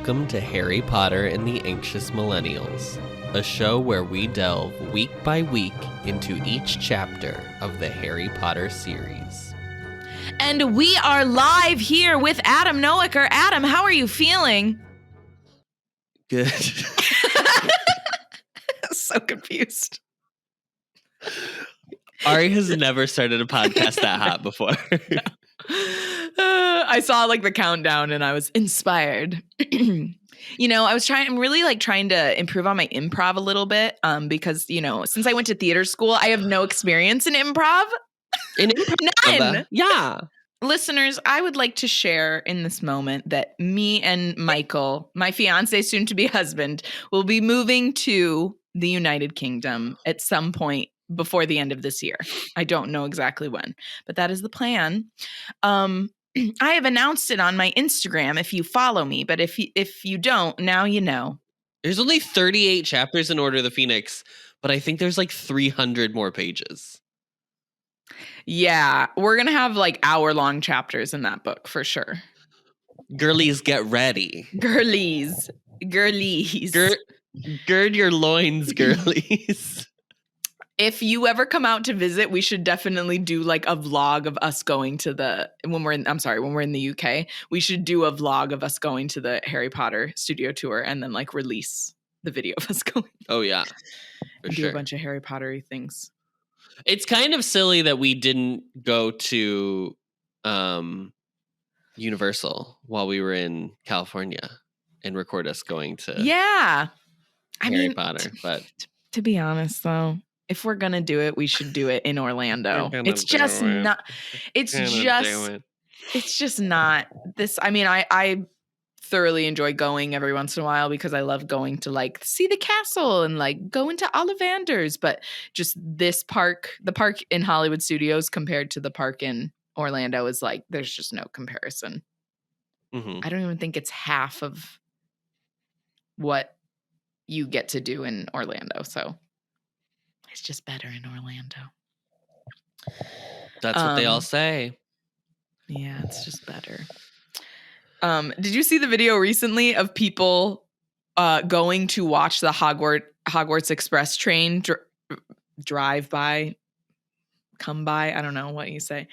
Welcome to Harry Potter and the Anxious Millennials, a show where we delve week by week into each chapter of the Harry Potter series. And we are live here with Adam Noacker. Adam, how are you feeling? Good. So confused. Ari has never started a podcast that hot before. I saw like the countdown and I was inspired. I'm really trying to improve on my improv a little bit because, since I went to theater school, I have no experience in improv. None. Yeah. Listeners, I would like to share in this moment that me and Michael, my fiance, soon to be husband, will be moving to the United Kingdom at some point before the end of this year. I don't know exactly when, but that is the plan. I have announced it on my Instagram if you follow me, but if you don't, now you know. There's only 38 chapters in Order of the Phoenix, but I think there's like 300 more pages. Yeah, we're going to have like hour-long chapters in that book for sure. Girlies, get ready. Girlies. Gird your loins, girlies. If you ever come out to visit, we should definitely do like a vlog of us going to when we're in the UK, we should do a vlog of us going to the Harry Potter studio tour and then like release the video of us going. Oh yeah. For sure. Do a bunch of Harry Potter-y things. It's kind of silly that we didn't go to Universal while we were in California and record us going to Harry Potter. But to be honest though, if we're gonna do it, we should do it in Orlando. It's just not this. I mean, I thoroughly enjoy going every once in a while because I love going to like see the castle and like go into Ollivander's. But just this park, the park in Hollywood Studios compared to the park in Orlando is like, there's just no comparison. Mm-hmm. I don't even think it's half of what you get to do in Orlando. So it's just better in Orlando. That's what they all say. Yeah, it's just better. Did you see the video recently of people going to watch the Hogwarts Express train drive by, come by? I don't know what you say.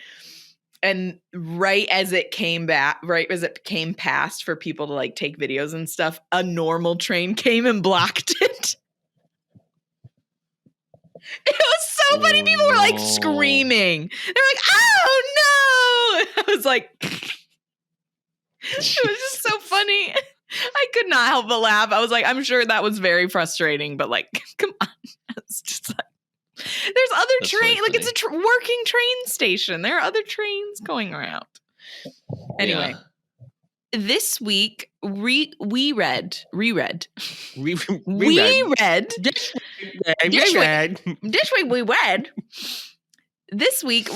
And right as it came past for people to like take videos and stuff, a normal train came and blocked it. It was so funny. People were like screaming. They were like, "Oh no!" I was like, it was just so funny. I could not help but laugh. I was like, I'm sure that was very frustrating, but like, come on. It's just like, there's other trains. Like it's a working train station. There are other trains going around. Anyway. Yeah. This week, we read. This week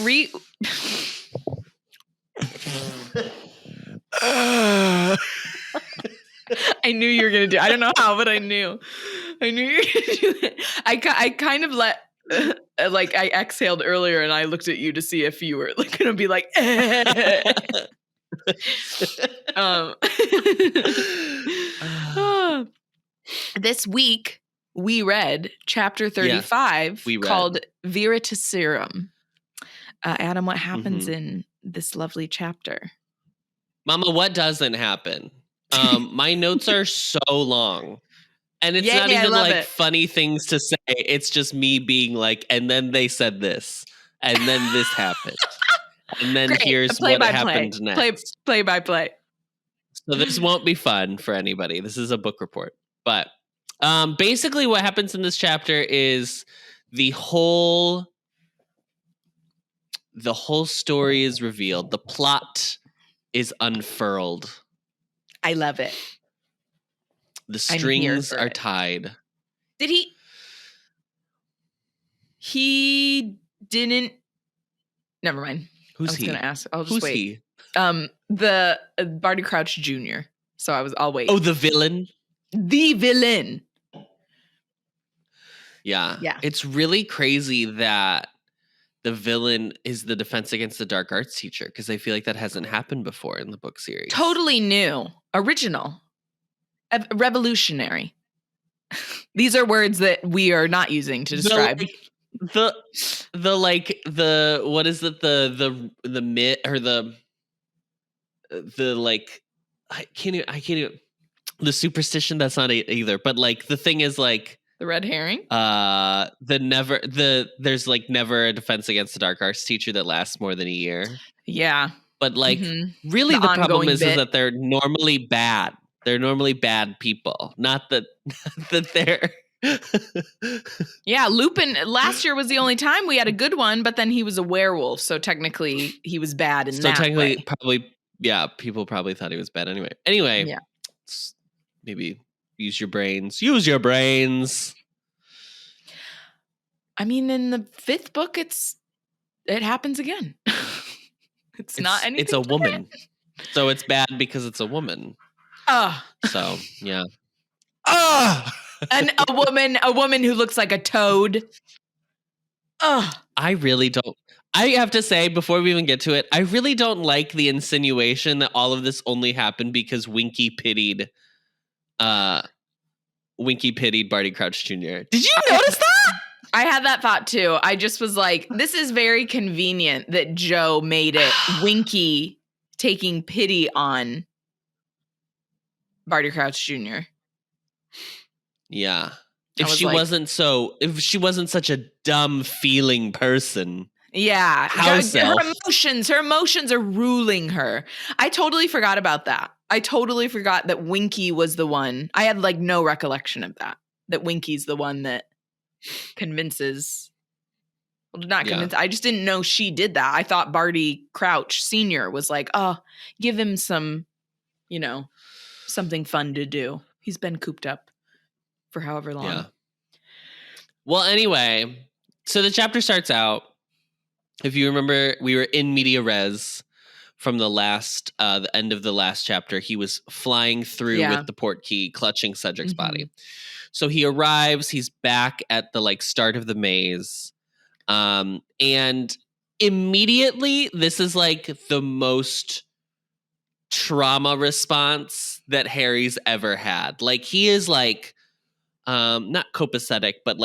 I knew you were gonna do it. I don't know how, but I knew you were gonna do it. I kind of let like I exhaled earlier and I looked at you to see if you were like gonna be like This week we read chapter 35 called Veritaserum. Adam, what happens in this lovely chapter? Mama, what doesn't happen? My notes are so long. And it's not even like funny things to say. It's just me being like, and then they said this, and then this happened. And then here's what happened next. Play by play. So this won't be fun for anybody. This is a book report. But basically what happens in this chapter is the whole story is revealed. The plot is unfurled. I love it. The strings are tied. Did he? He didn't. Never mind. Who's he? I was going to ask. I'll just wait. He? The Barty Crouch Jr. So I'll wait. Oh, the villain? The villain. Yeah. It's really crazy that the villain is the Defense Against the Dark Arts teacher, because I feel like that hasn't happened before in the book series. Totally new. Original. Revolutionary. These are words that we are not using to describe. What is it? The myth or the like, I can't even, the superstition, that's not either. But like the thing is like the red herring. There's like never a defense against the dark arts teacher that lasts more than a year. Yeah. But like really the problem is that they're normally bad. They're normally bad people. Not that they're Yeah, Lupin last year was the only time we had a good one, but then he was a werewolf, so technically he was bad in that way. So technically probably, yeah, people probably thought he was bad anyway. Yeah. Maybe use your brains. Use your brains. I mean, in the 5th book, it happens again. It's not anything. It's a woman. So it's bad because it's a woman. So, yeah. And a woman who looks like a toad. I really don't. I have to say, before we even get to it, I really don't like the insinuation that all of this only happened because Winky pitied Barty Crouch Jr. Did you notice that? I had that thought too. I just was like, this is very convenient that Joe made it Winky taking pity on Barty Crouch Jr. Yeah. If she wasn't such a dumb feeling person. Yeah. Her emotions are ruling her. I totally forgot about that. I totally forgot that Winky was the one. I had like no recollection of that Winky's the one that convinces. Well, not convince. I just didn't know she did that. I thought Barty Crouch Sr. was like, give him some, something fun to do. He's been cooped up for however long. Yeah. Well, anyway, so the chapter starts out. If you remember, we were in media res from the end of the last chapter. He was flying through with the port key, clutching Cedric's body. So he arrives. He's back at the start of the maze, and immediately, this is like the most trauma response that Harry's ever had. Like he is like. Not copacetic, but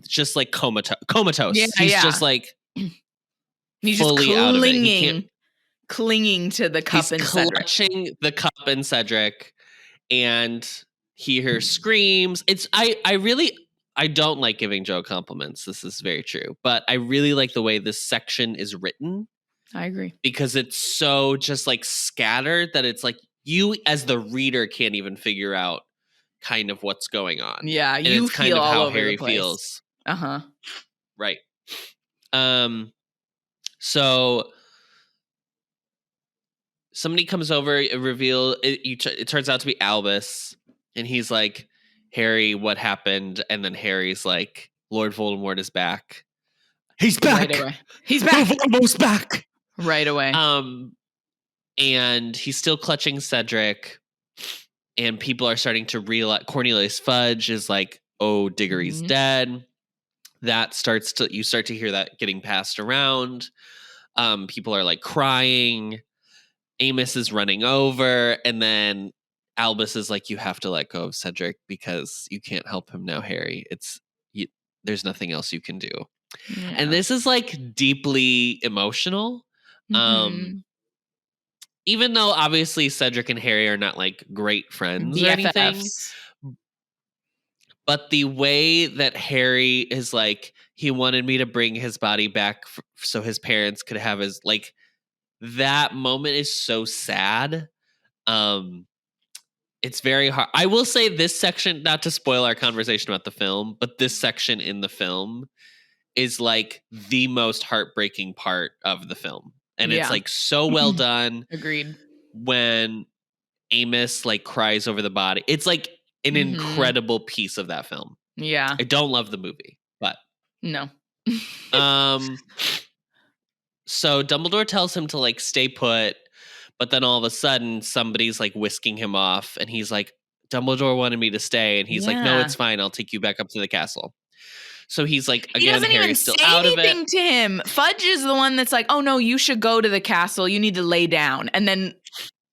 just comatose. Yeah, he's just like he's fully just out of it. Clinging to the cup and Cedric. Clutching the cup and Cedric, and he hears screams. I don't like giving Joe compliments. This is very true, but I really like the way this section is written. I agree. Because it's so just scattered that it's like you as the reader can't even figure out kind of what's going on. Yeah, and you it's kind feel of all how over Harry the place. feels. Right. So somebody comes over, it turns out to be Albus, and he's like, Harry, what happened? And then Harry's like, Lord Voldemort is back. He's back. Right away. He's back. Voldemort's back. Right away. And he's still clutching Cedric. And people are starting to realize Cornelius Fudge is like, oh, Diggory's dead. You start to hear that getting passed around. People are crying. Amos is running over. And then Albus is like, you have to let go of Cedric because you can't help him now, Harry. There's nothing else you can do. Yeah. And this is deeply emotional. Even though obviously Cedric and Harry are not great friends or anything, but the way that Harry is he wanted me to bring his body back so his parents could have his that moment is so sad. It's very hard. I will say this section, not to spoil our conversation about the film, but this section in the film is the most heartbreaking part of the film. And it's so well done. Agreed. When Amos cries over the body. It's an incredible piece of that film. Yeah. I don't love the movie, but no. So Dumbledore tells him to stay put, but then all of a sudden somebody's whisking him off, and he's like, Dumbledore wanted me to stay, and he's like, no, it's fine. I'll take you back up to the castle. So he's again, he doesn't Harry's even still say out of anything it. To him. Fudge is the one that's oh no, you should go to the castle. You need to lay down. And then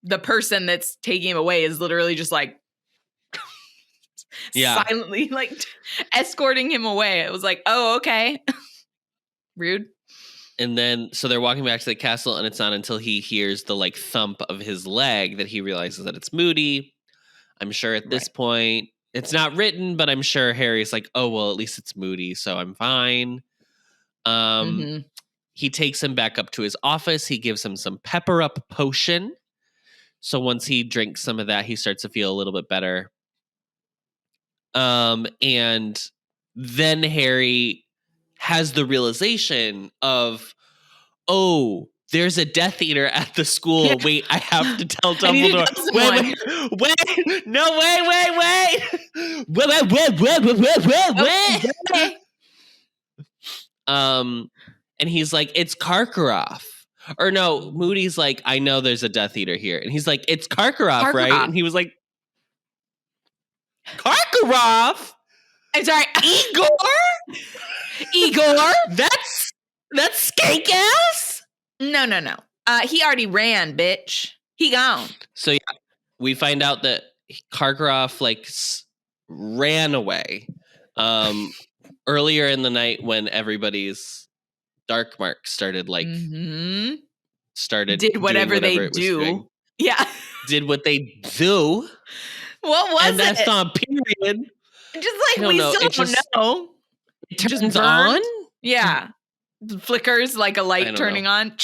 the person that's taking him away is literally just silently like escorting him away. It was like, oh, okay. Rude. And then, so they're walking back to the castle, and it's not until he hears the like thump of his leg that he realizes that it's Moody. I'm sure at this point, it's not written, but I'm sure Harry's like, oh, well, at least it's Moody, so I'm fine. He takes him back up to his office. He gives him some pepper up potion. So once he drinks some of that, he starts to feel a little bit better. And then Harry has the realization of, oh, there's a Death Eater at the school. Yeah. Wait, I have to tell Dumbledore. Wait. No, wait. And he's like, it's Karkaroff. Or no, Moody's like, I know there's a Death Eater here. And he's like, it's Karkaroff, right? And he was like, Karkaroff? I'm sorry, Igor? That's skank ass? No. He already ran, bitch. He gone. So yeah, we find out that Karkaroff like ran away earlier in the night when everybody's dark mark started like did whatever they do. Yeah. Did what they do. What was and that's not period. Just like we still don't know. It turns on? Yeah. Flickers like a light turning on.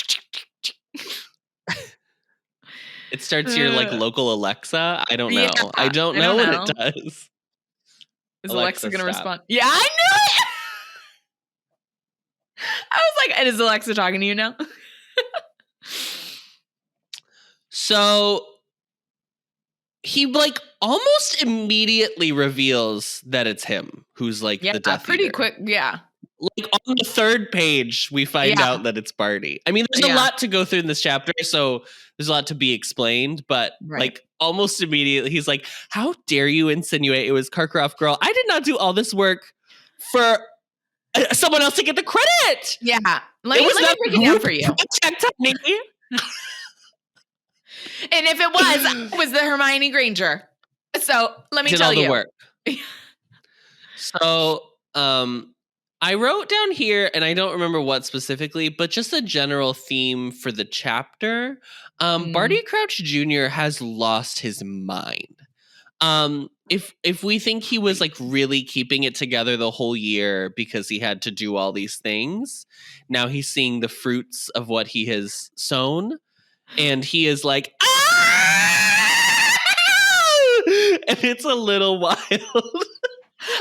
It starts your like local Alexa. I don't know. Yeah, I don't know what it does. Is Alexa going to respond? Yeah, I knew it. I was like, and is Alexa talking to you now? So he like almost immediately reveals that it's him who's like the Death pretty Eater. Quick. Yeah. Like on the third page, we find out that it's Barty. I mean, there's a lot to go through in this chapter, so there's a lot to be explained, but like almost immediately he's like, how dare you insinuate it was Karkaroff girl? I did not do all this work for someone else to get the credit. Yeah. Let me break it down for you. And if it was the Hermione Granger. So let me tell you. Did all the work. So I wrote down here, and I don't remember what specifically, but just a general theme for the chapter. Barty Crouch Jr. has lost his mind. If we think he was like really keeping it together the whole year because he had to do all these things, now he's seeing the fruits of what he has sown, and he is like, ah! And it's a little wild.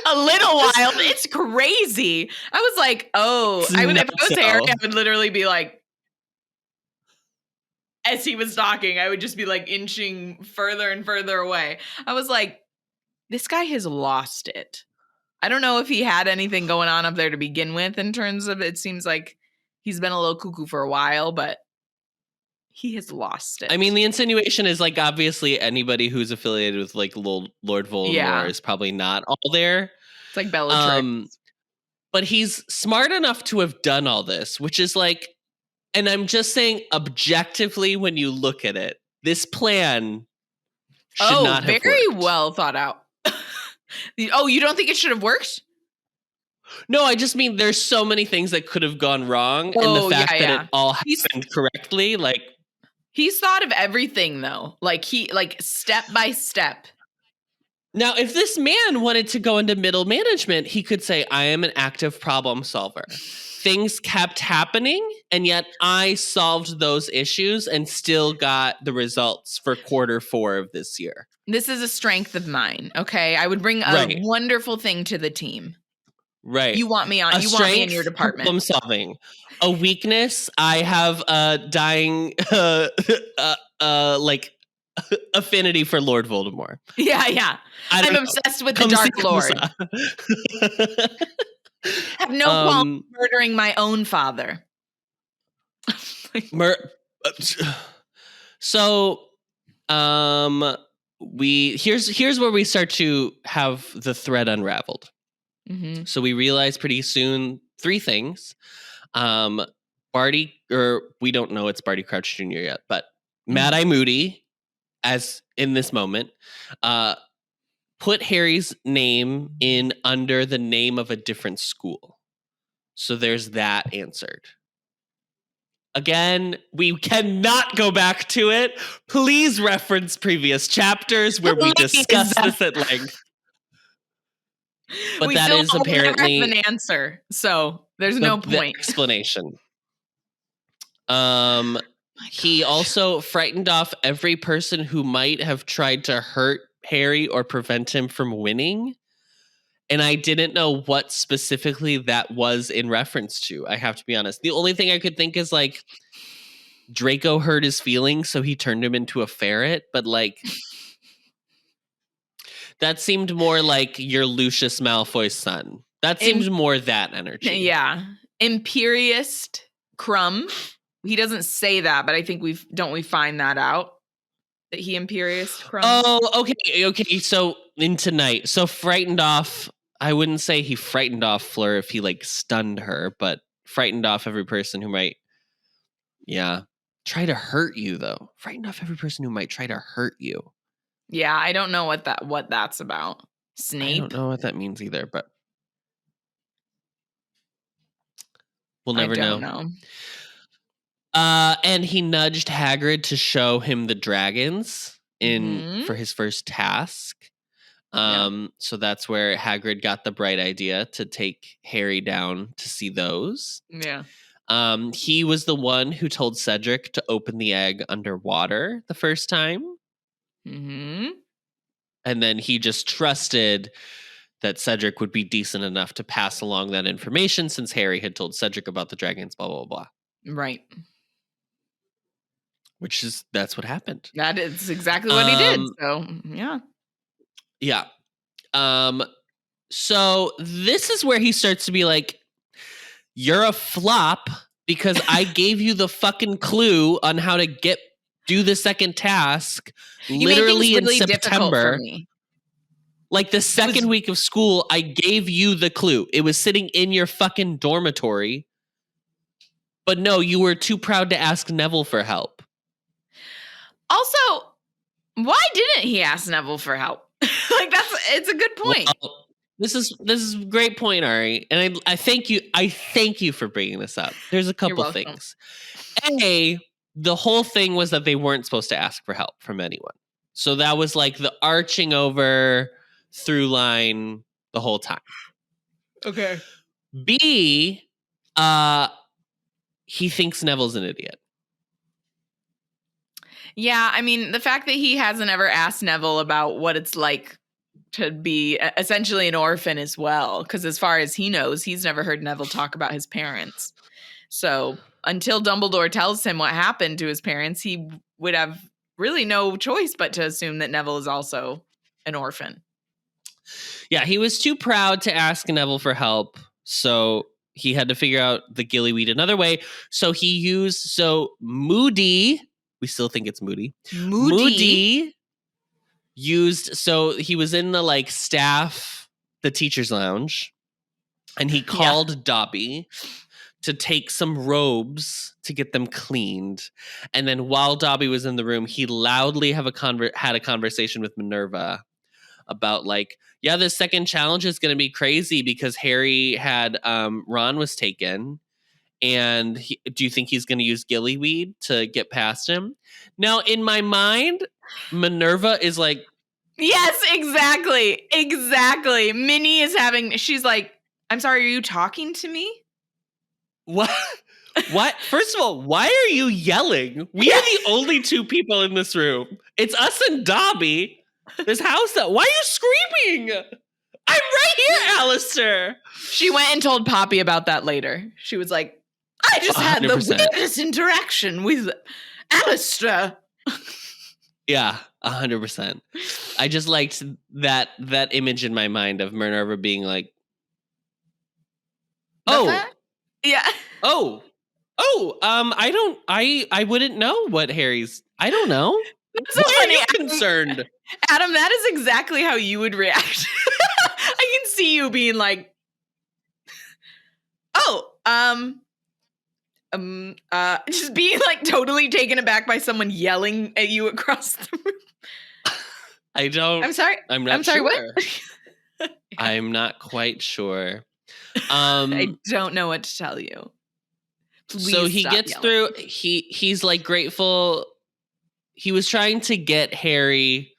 A little wild. It's crazy. I was like, oh, if I was Harry, I would literally be like, as he was talking, I would just be like inching further and further away. I was like, this guy has lost it. I don't know if he had anything going on up there to begin with in terms of, it seems like he's been a little cuckoo for a while, but he has lost it. I mean, the insinuation is like, obviously anybody who's affiliated with like Lord Voldemort is probably not all there. It's like Bellatrix. But he's smart enough to have done all this, which is like, and I'm just saying objectively, when you look at it, this plan should not have very worked. Well thought out. Oh, you don't think it should have worked? No, I just mean there's so many things that could have gone wrong, and the fact that it all happened correctly, like he's thought of everything though. Like step by step. Now, if this man wanted to go into middle management, he could say, I am an active problem solver. Things kept happening, and yet I solved those issues and still got the results for quarter 4 of this year. This is a strength of mine, okay? I would bring a wonderful thing to the team. Right. You want me on? You want me in your department? Problem solving. A weakness. I have a dying, like affinity for Lord Voldemort. Yeah. I'm obsessed with the Dark Lord. Have no qualms murdering my own father. So, here's where we start to have the thread unraveled. Mm-hmm. So we realize pretty soon 3 things. Barty, or we don't know it's Barty Crouch Jr. yet, but Mad Eye Moody, as in this moment, put Harry's name in under the name of a different school. So there's that answered. Again, we cannot go back to it. Please reference previous chapters where we discuss this at length. But that is apparently an answer. So there's no point. The explanation. He also frightened off every person who might have tried to hurt Harry or prevent him from winning. And I didn't know what specifically that was in reference to. I have to be honest. The only thing I could think is like Draco hurt his feelings, so he turned him into a ferret. But like, that seemed more like your Lucius Malfoy's son. That seems more that energy. Yeah. Imperiist Crumb. He doesn't say that, but I think we find that out? That he Imperiist Crumb? Oh, okay. So in tonight. So frightened off. I wouldn't say he frightened off Fleur if he like stunned her, but frightened off every person who might, try to hurt you though. Frightened off every person who might try to hurt you. Yeah, I don't know what that's about. Snape? I don't know what that means either, but we'll never know. And he nudged Hagrid to show him the dragons for his first task. So that's where Hagrid got the bright idea to take Harry down to see those. Yeah. He was the one who told Cedric to open the egg underwater the first time. Mm-hmm. And then he just trusted that Cedric would be decent enough to pass along that information since Harry had told Cedric about the dragons, blah, blah, blah. Right. That's what happened. That is exactly what he did. So, yeah. Yeah. So this is where he starts to be like, you're a flop because I gave you the fucking clue on how to do the second task literally in September. Like the second week of school, I gave you the clue. It was sitting in your fucking dormitory. But no, you were too proud to ask Neville for help. Also, why didn't he ask Neville for help? It's a good point. Well, this is a great point, Ari, and I thank you. I thank you for bringing this up. There's a couple things. The whole thing was that they weren't supposed to ask for help from anyone, so that was like the arching over through line the whole time. Okay. B, he thinks Neville's an idiot. Yeah, I mean, the fact that he hasn't ever asked Neville about what it's like to be essentially an orphan as well, because as far as he knows, he's never heard Neville talk about his parents. So until Dumbledore tells him what happened to his parents, he would have really no choice but to assume that Neville is also an orphan. Yeah, he was too proud to ask Neville for help, so he had to figure out the gillyweed another way. So he used Moody. We still think it's Moody. Moody used, so he was in the the teacher's lounge, and he called Dobby to take some robes to get them cleaned. And then while Dobby was in the room, he loudly had a conversation with Minerva about this second challenge is going to be crazy because Harry had Ron was taken. And do you think he's going to use gillyweed to get past him? Now, in my mind, Minerva is like... Yes, exactly. Minnie is she's like, I'm sorry, are you talking to me? What? What? First of all, why are you yelling? We are the only two people in this room. It's us and Dobby. This house, why are you screaming? I'm right here, Alistair. She went and told Poppy about that later. She was like, I just 100%. Had the weirdest interaction with Alistair. Yeah, 100%. I just liked that image in my mind of Minerva being like, yeah. I wouldn't know what Harry's, I don't know. That's so funny. Are you concerned? Adam, that is exactly how you would react. I can see you being like, just being totally taken aback by someone yelling at you across the room. I'm sorry. I'm not sorry, sure. what? I'm not quite sure. I don't know what to tell you. Please so he stop gets yelling. through. He's like grateful. He was trying to get Harry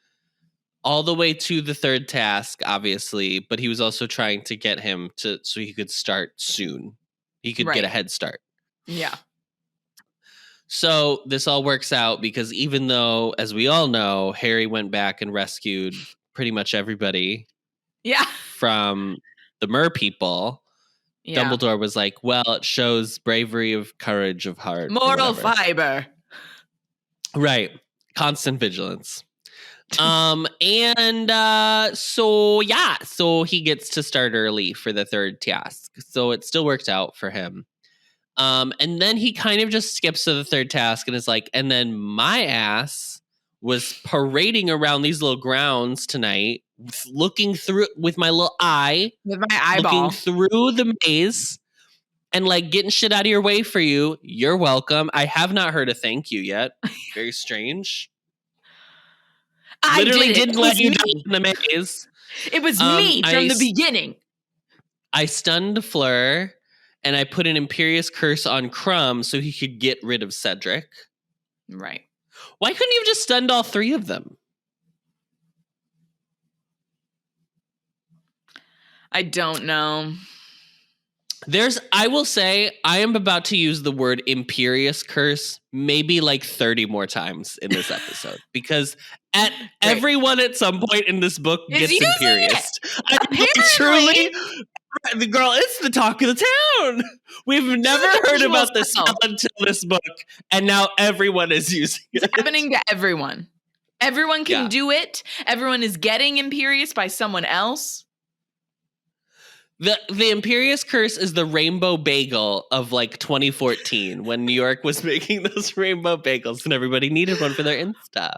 all the way to the third task, obviously, but he was also trying to get him so he could start soon. He could get a head start. Yeah. So this all works out because even though, as we all know, Harry went back and rescued pretty much everybody from the mer people, Dumbledore was like, well, it shows bravery of courage of heart. Moral fiber. Right. Constant vigilance. So he gets to start early for the third task. So it still worked out for him. And then he kind of just skips to the third task and is like, and then my ass was parading around these little grounds tonight, looking through with my little eye, with my eyeball, looking through the maze and like getting shit out of your way for you. You're welcome. I have not heard a thank you yet. Very strange. I literally didn't let you down in the maze. It was me from the beginning. I stunned Fleur, and I put an Imperious Curse on Crumb so he could get rid of Cedric. Right. Why couldn't you have just stunned all three of them? I don't know. I will say, I am about to use the word Imperious Curse maybe like 30 more times in this episode because everyone at some point in this book gets Imperious. Truly, the girl, it's the talk of the town. We've never heard about this until this book, and now everyone is using it. It's happening to everyone. Everyone can do it. Everyone is getting Imperious by someone else. The Imperious Curse is the rainbow bagel of like 2014 when New York was making those rainbow bagels and everybody needed one for their Insta.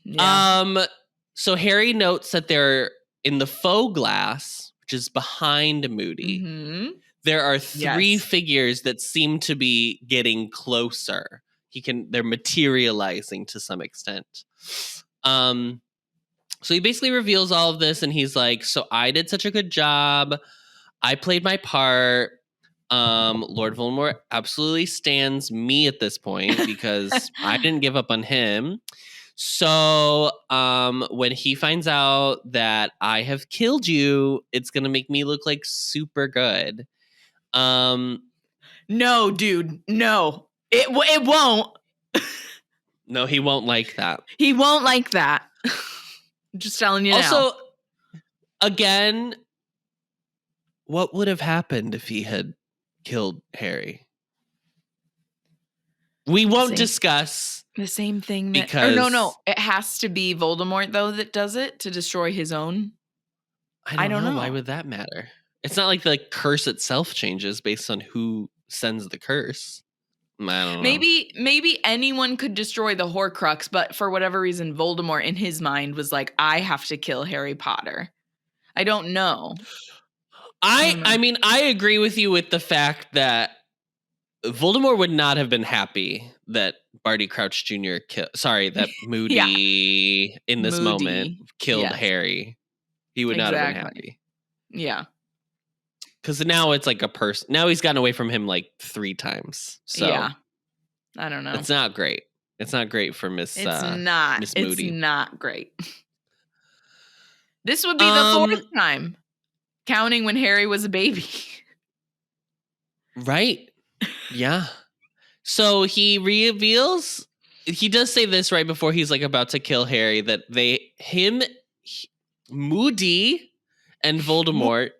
Yeah. So Harry notes that they're in the faux glass, which is behind Moody. Mm-hmm. There are three figures that seem to be getting closer. They're materializing to some extent. So he basically reveals all of this and he's like, so I did such a good job. I played my part. Lord Voldemort absolutely stands me at this point because I didn't give up on him. So when he finds out that I have killed you, it's going to make me look like super good. No, dude. No. It won't. No, he won't like that. He won't like that. Just telling you also, now. Also, again, what would have happened if he had killed Harry? We won't discuss the same thing. Because no. It has to be Voldemort, though, that does it to destroy his own. I don't know. Why would that matter? It's not like the curse itself changes based on who sends the curse. I don't know. Maybe anyone could destroy the Horcrux, but for whatever reason, Voldemort in his mind was like, I have to kill Harry Potter. I don't know. I mean, I agree with you with the fact that Voldemort would not have been happy that Barty Crouch Jr. that Moody in this moment killed Harry. He would not have been happy. Yeah. Because now it's like a person. Now he's gotten away from him like 3 times. So yeah, I don't know. It's not great. It's not great for Miss. Miss Moody. It's not great. This would be the 4th time, counting when Harry was a baby. Right. Yeah. So he reveals. He does say this right before he's like about to kill Harry that Moody and Voldemort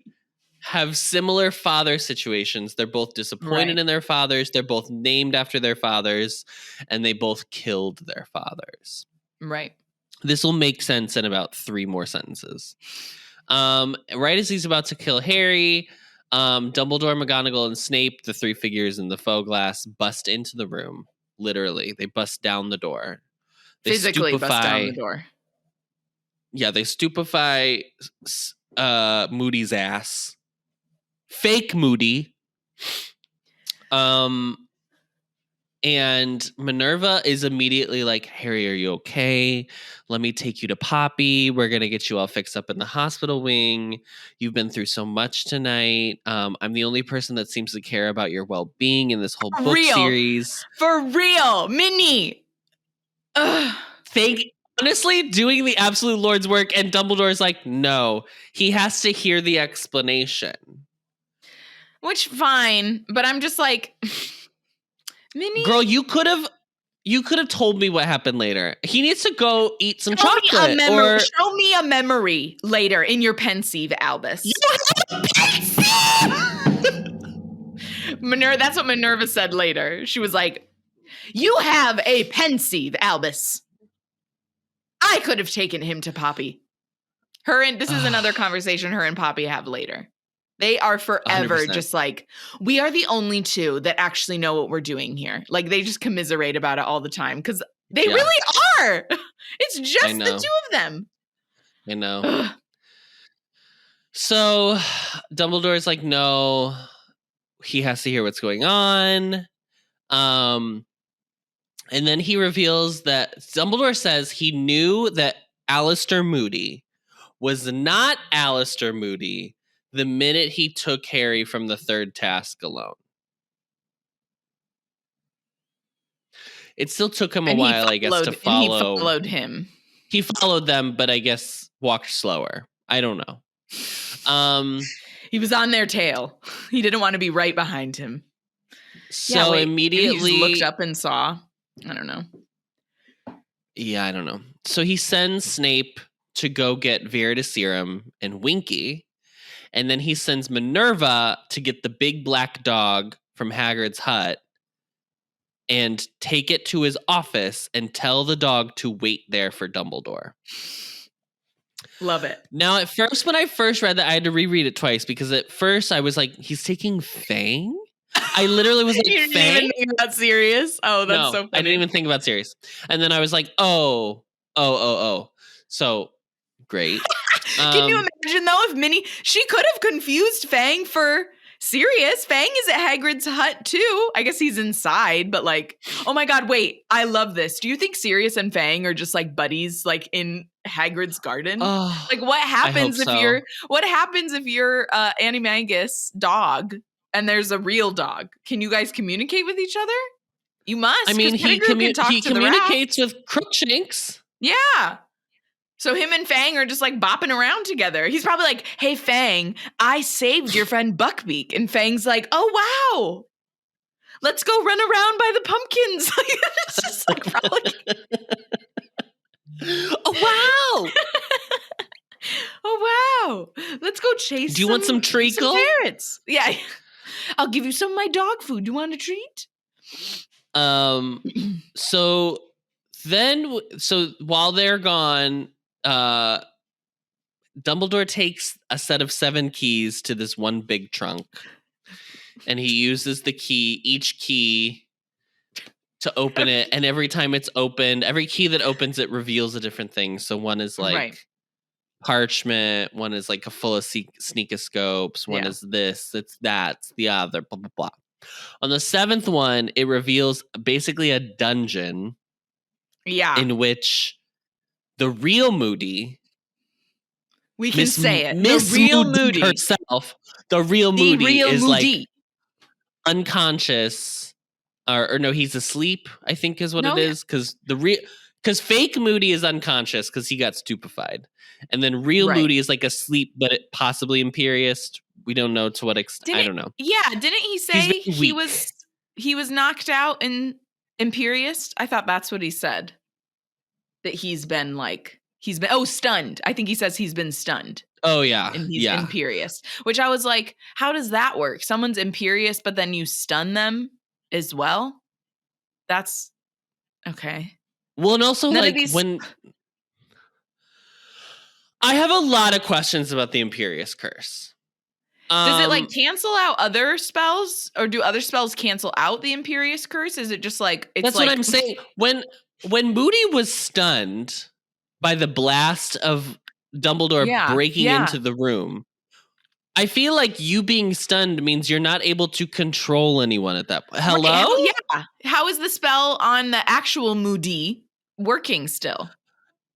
have similar father situations. They're both disappointed in their fathers. They're both named after their fathers, and they both killed their fathers. Right. This will make sense in about 3 more sentences. Right as he's about to kill Harry, Dumbledore, McGonagall, and Snape, the 3 figures in the faux glass, bust into the room. Literally, they bust down the door. They physically bust down the door. Yeah, they stupefy Moody's ass. Fake Moody. And And Minerva is immediately like, Harry, are you okay? Let me take you to Poppy. We're going to get you all fixed up in the hospital wing. You've been through so much tonight. I'm the only person that seems to care about your well-being in this whole book series. For real. Minnie. Honestly, doing the absolute Lord's work, and Dumbledore's like, no. He has to hear the explanation. Which, fine. But I'm just like... Minnie? Girl, you could have told me what happened later. He needs to go eat some chocolate. Show me a memory later in your pensieve, Albus. You have a pensieve! Minerva, that's what Minerva said later. She was like, you have a pensieve, Albus. I could have taken him to Poppy. This is another conversation her and Poppy have later. They are forever 100%. Just like, we are the only two that actually know what we're doing here. Like, they just commiserate about it all the time because they really are. It's just the two of them. I know. So Dumbledore's like, no, he has to hear what's going on. And then he reveals that Dumbledore says he knew that Alastor Moody was not Alastor Moody the minute he took Harry from the third task alone. It still took him a while, I guess, to follow. He followed him. He followed them, but I guess walked slower. I don't know. He was on their tail. He didn't want to be right behind him. So immediately he looked up and saw. I don't know. Yeah, I don't know. So he sends Snape to go get Veritaserum and Winky. And then he sends Minerva to get the big black dog from Hagrid's hut and take it to his office and tell the dog to wait there for Dumbledore. Love it. Now, at first, when I first read that, I had to reread it twice because at first I was like, he's taking Fang? I literally was like, you didn't even think about Sirius? Oh, that's so funny. I didn't even think about Sirius. And then I was like, oh. So, great. Can you imagine, though, if Minnie... She could have confused Fang for Sirius. Fang is at Hagrid's hut, too. I guess he's inside, but like... Oh my god, wait. I love this. Do you think Sirius and Fang are just like buddies, like in Hagrid's garden? Like, what happens if you're... What happens if you're Animagus dog and there's a real dog? Can you guys communicate with each other? You must. I mean, he communicates with Crookshanks. Yeah. So him and Fang are just like bopping around together. He's probably like, hey, Fang, I saved your friend Buckbeak. And Fang's like, oh, wow. Let's go run around by the pumpkins. It's just like frolicking. Oh, wow. Oh, wow. Let's go chase Do you want some treacle? Some ferrets. Yeah. I'll give you some of my dog food. Do you want a treat? So while they're gone, Dumbledore takes a set of 7 keys to this one big trunk, and he uses each key to open it. And every time it's opened, every key that opens it reveals a different thing. So one is like parchment, one is like full of sneakoscopes, one is this, it's that, it's the other, blah, blah, blah. On the 7th one, it reveals basically a dungeon. Yeah. In which the real Moody, we can say it, Miss the real Moody herself, the real Moody is Moody. Like unconscious, or no, he's asleep, I think is what it is, because fake Moody is unconscious because he got stupefied, and then real Moody is like asleep but possibly imperious. We don't know to what extent. I don't know. Yeah, didn't he say he was knocked out in Imperious? I thought that's what he said. That he's been stunned. I think he says he's been stunned. Oh yeah. And he's Imperious. Which I was like, how does that work? Someone's Imperious, but then you stun them as well? That's okay. Well, and also when I have a lot of questions about the Imperious curse. Does it like cancel out other spells, or do other spells cancel out the Imperious curse? Is it just like that's what I'm saying? When Moody was stunned by the blast of Dumbledore breaking into the room, I feel like you being stunned means you're not able to control anyone at that point. Hello? Right, yeah. How is the spell on the actual Moody working still?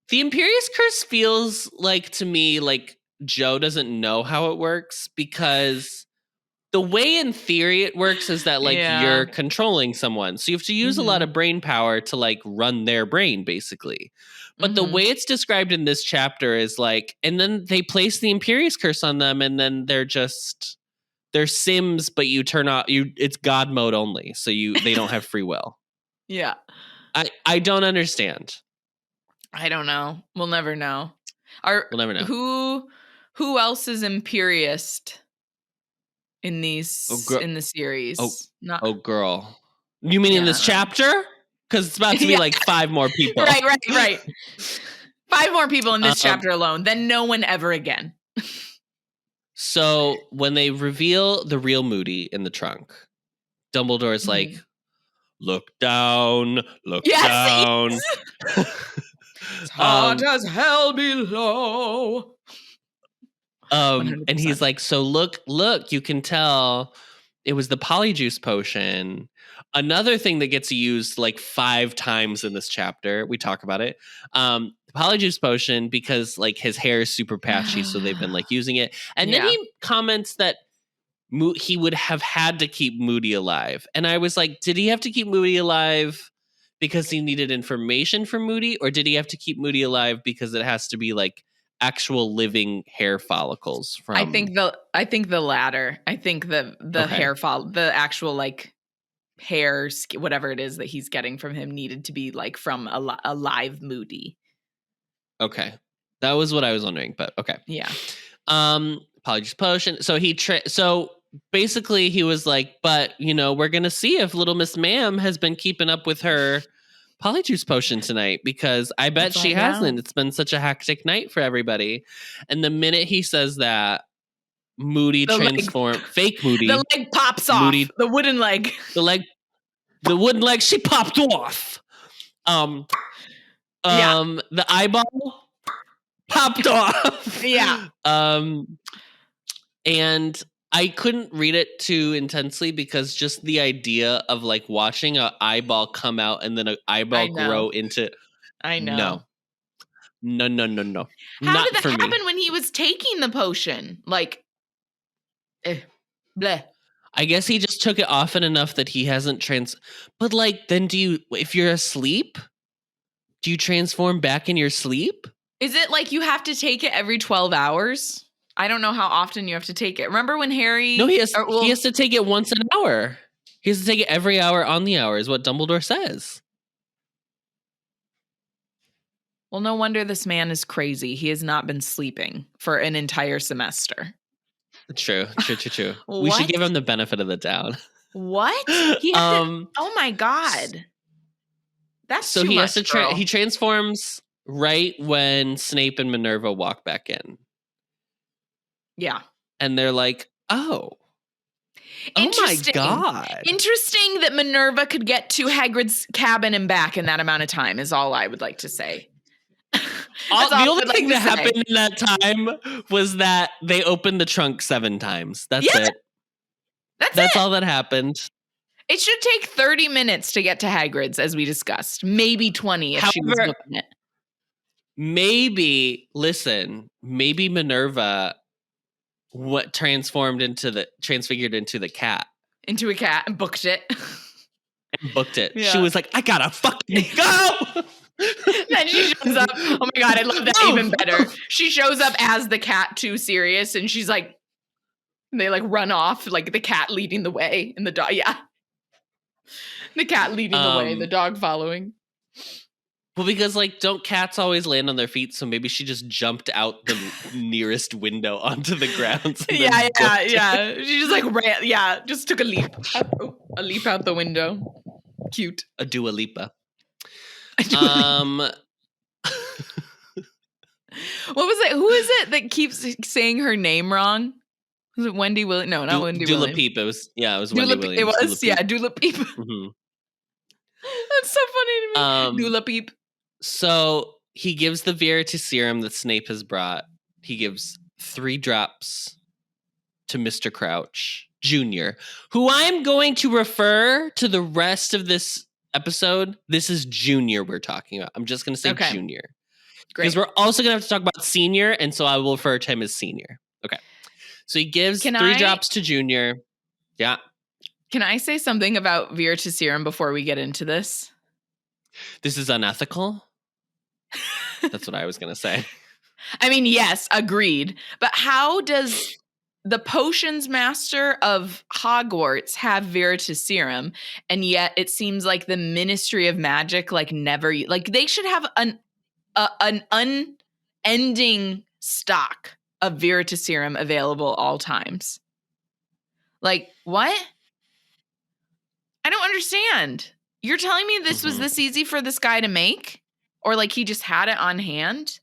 The Imperious Curse feels like to me like Joe doesn't know how it works, because the way in theory it works is that like you're controlling someone. So you have to use a lot of brain power to like run their brain basically. But the way it's described in this chapter is like, and then they place the Imperious Curse on them, and then they're Sims, but you turn off it's God mode only. So they don't have free will. Yeah. I don't understand. I don't know. We'll never know. We'll never know. Who else is Imperious in the series? Girl. You mean in this chapter? Because it's about to be like 5 more people. Right. 5 more people in this chapter alone. Then no one ever again. So when they reveal the real Moody in the trunk, Dumbledore's like, look down, look down. Yes. It's hot as hell below. 100%. And he's like, so look, you can tell it was the polyjuice potion. Another thing that gets used like 5 times in this chapter, we talk about it. The polyjuice potion, because like his hair is super patchy, so they've been like using it. And then he comments that he would have had to keep Moody alive. And I was like, did he have to keep Moody alive because he needed information from Moody? Or did he have to keep Moody alive because it has to be like actual living hair follicles from... I think the latter. I think the hair the actual like hair, whatever it is that he's getting from him, needed to be like from a live Moody. Okay. That was what I was wondering, but okay. Yeah. Polyjuice potion. So so basically he was like, but we're going to see if little Miss Ma'am has been keeping up with her polyjuice potion tonight, because I bet she hasn't. It's been such a hectic night for everybody. And the minute he says that, Moody fake Moody. The leg pops off. The wooden leg. The wooden leg, she popped off. The eyeball popped off. Yeah. And I couldn't read it too intensely, because just the idea of like watching an eyeball come out and then an eyeball grow into... I know. No. How did that happen when he was taking the potion? Like, bleh. I guess he just took it often enough that he hasn't But like, then if you're asleep, do you transform back in your sleep? Is it like you have to take it every 12 hours? I don't know how often you have to take it. Remember when Harry... No, he has to take it once an hour. He has to take it every hour on the hour, is what Dumbledore says. Well, no wonder this man is crazy. He has not been sleeping for an entire semester. True. We should give him the benefit of the doubt. What? Oh my God. That's so he has to he transforms right when Snape and Minerva walk back in. Yeah. And they're like, oh my God. Interesting that Minerva could get to Hagrid's cabin and back in that amount of time is all I would like to say. The only thing that happened in that time was that they opened the trunk 7 times. That's it. That's all that happened. It should take 30 minutes to get to Hagrid's, as we discussed. Maybe 20 if she was booking it. Maybe Minerva transfigured into the cat. Into a cat and booked it. Yeah. She was like, I gotta fucking go! Then she shows up. Oh my God, I love that even better. She shows up as the cat to Sirius, and she's like, they like run off, like the cat leading the way and the dog. Yeah. The cat leading the way, the dog following. Well, because like, don't cats always land on their feet? So maybe she just jumped out the nearest window onto the ground. Yeah. She just like ran. Yeah, just took a leap. A leap out the window. Cute. A Dua Lipa. What was it? Who is it that keeps saying her name wrong? Was it Wendy Williams? No, not Wendy Dula Williams. Peep. It was Wendy Williams. It was, Dula Peep. Mm-hmm. That's so funny to me. Dula Peep. So he gives the Veritaserum that Snape has brought. He gives 3 drops to Mr. Crouch Jr., who I'm going to refer to the rest of this episode. This is Junior we're talking about. I'm just going to say Junior. Great. Because we're also going to have to talk about Senior, and so I will refer to him as Senior. Okay. So he gives 3 drops to Junior. Yeah. Can I say something about Veritaserum before we get into this? This is unethical. That's what I was going to say. I mean, yes, agreed. But how does the potions master of Hogwarts have Veritaserum, and yet it seems like the Ministry of Magic never, they should have an unending stock of Veritaserum available all times. What? I don't understand. You're telling me this was this easy for this guy to make? Or he just had it on hand?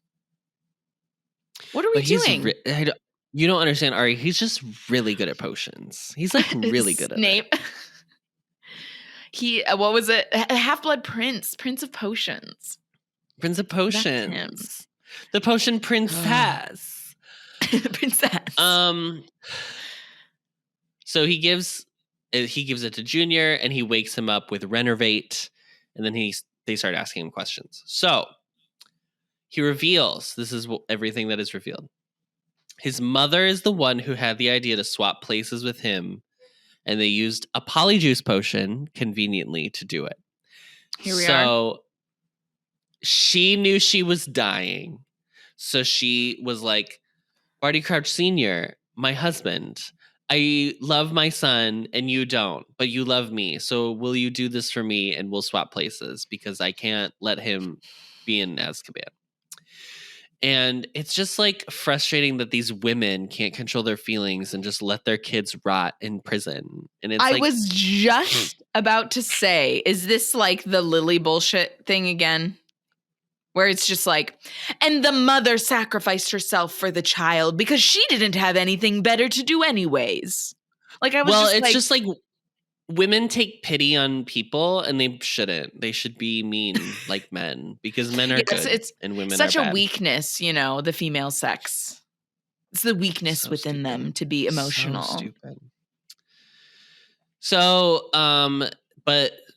What are we doing? You don't understand, Ari. He's just really good at potions. He's really good at Snape. He, what was it? Half-Blood Prince of Potions. Prince of Potions. The potion princess. Princess. So he gives it to Junior, and he wakes him up with Renervate, and then they start asking him questions. So he reveals, this is everything that is revealed. His mother is the one who had the idea to swap places with him, and they used a Polyjuice potion conveniently to do it. Here we are. So she knew she was dying. So she was like, Barty Crouch Sr., my husband, I love my son and you don't, but you love me. So will you do this for me and we'll swap places because I can't let him be in Azkaban. And it's just frustrating that these women can't control their feelings and just let their kids rot in prison. And it's I was just about to say, is this the Lily bullshit thing again? Where it's just and the mother sacrificed herself for the child because she didn't have anything better to do anyways. It's just women take pity on people and they shouldn't. They should be mean like men because men are good and women are bad. Such a weakness, the female sex. It's the weakness within them to be emotional. So stupid.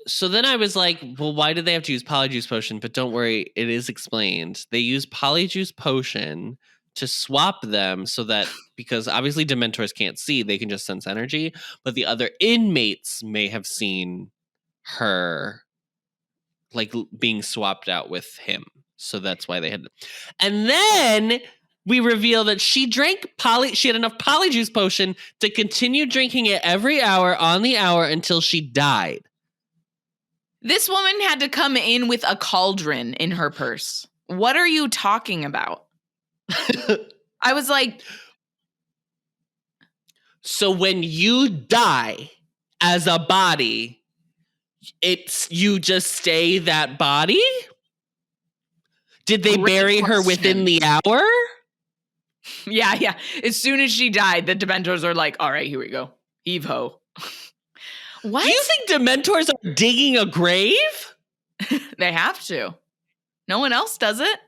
So then I was like, well, why did they have to use Polyjuice potion? But don't worry, it is explained. They use Polyjuice potion to swap them so that, because obviously Dementors can't see, they can just sense energy, but the other inmates may have seen her being swapped out with him. So that's why they had. And then we reveal that she had enough Polyjuice potion to continue drinking it every hour on the hour until she died. This woman had to come in with a cauldron in her purse. What are you talking about? I was like... So when you die as a body, you just stay that body? Did they bury her within the hour? Yeah. As soon as she died, the Dementors are like, all right, here we go. Heave-ho. What? Do you think Dementors are digging a grave? They have to. No one else does it.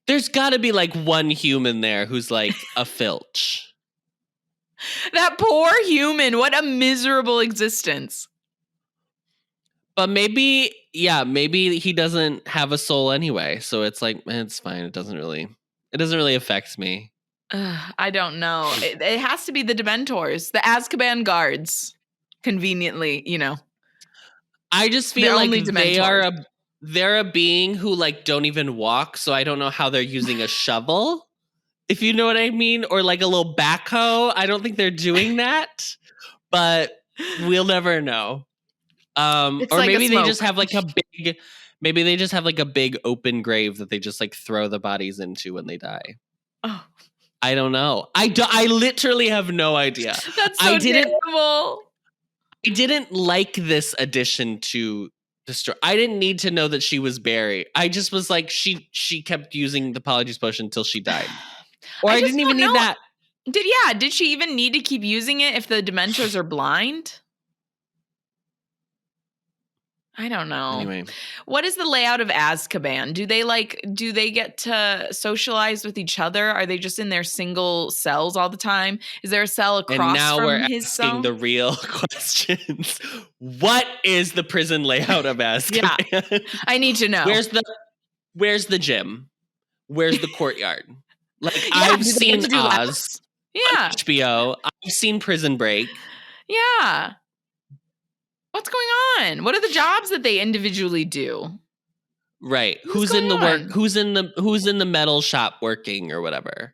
There's got to be one human there who's a filch. That poor human. What a miserable existence. But maybe he doesn't have a soul anyway. So it's it's fine. It doesn't really affect me. I don't know. It has to be the Dementors, the Azkaban guards. Conveniently, I just feel they're a being who don't even walk, so I don't know how they're using a shovel, if you know what I mean, or a little backhoe. I don't think they're doing that, but we'll never know. Or maybe they just have maybe they just have a big open grave that they just throw the bodies into when they die. Oh, I don't know. I literally have no idea. That's so terrible. I didn't like this addition to the story. I didn't need to know that she was buried. I just was she kept using the Polyjuice potion until she died. Or I didn't even need that. Did she even need to keep using it if the Dementors are blind? I don't know. Anyway. What is the layout of Azkaban? Do they get to socialize with each other? Are they just in their single cells all the time? Is there a cell across from his cell? And now we're asking the real questions. What is the prison layout of Azkaban? Yeah, I need to know. Where's the gym? Where's the courtyard? Like, I've seen Oz on HBO. I've seen Prison Break. Yeah. What's going on? What are the jobs that they individually do? Right. Who's in the work? Who's in the metal shop working or whatever?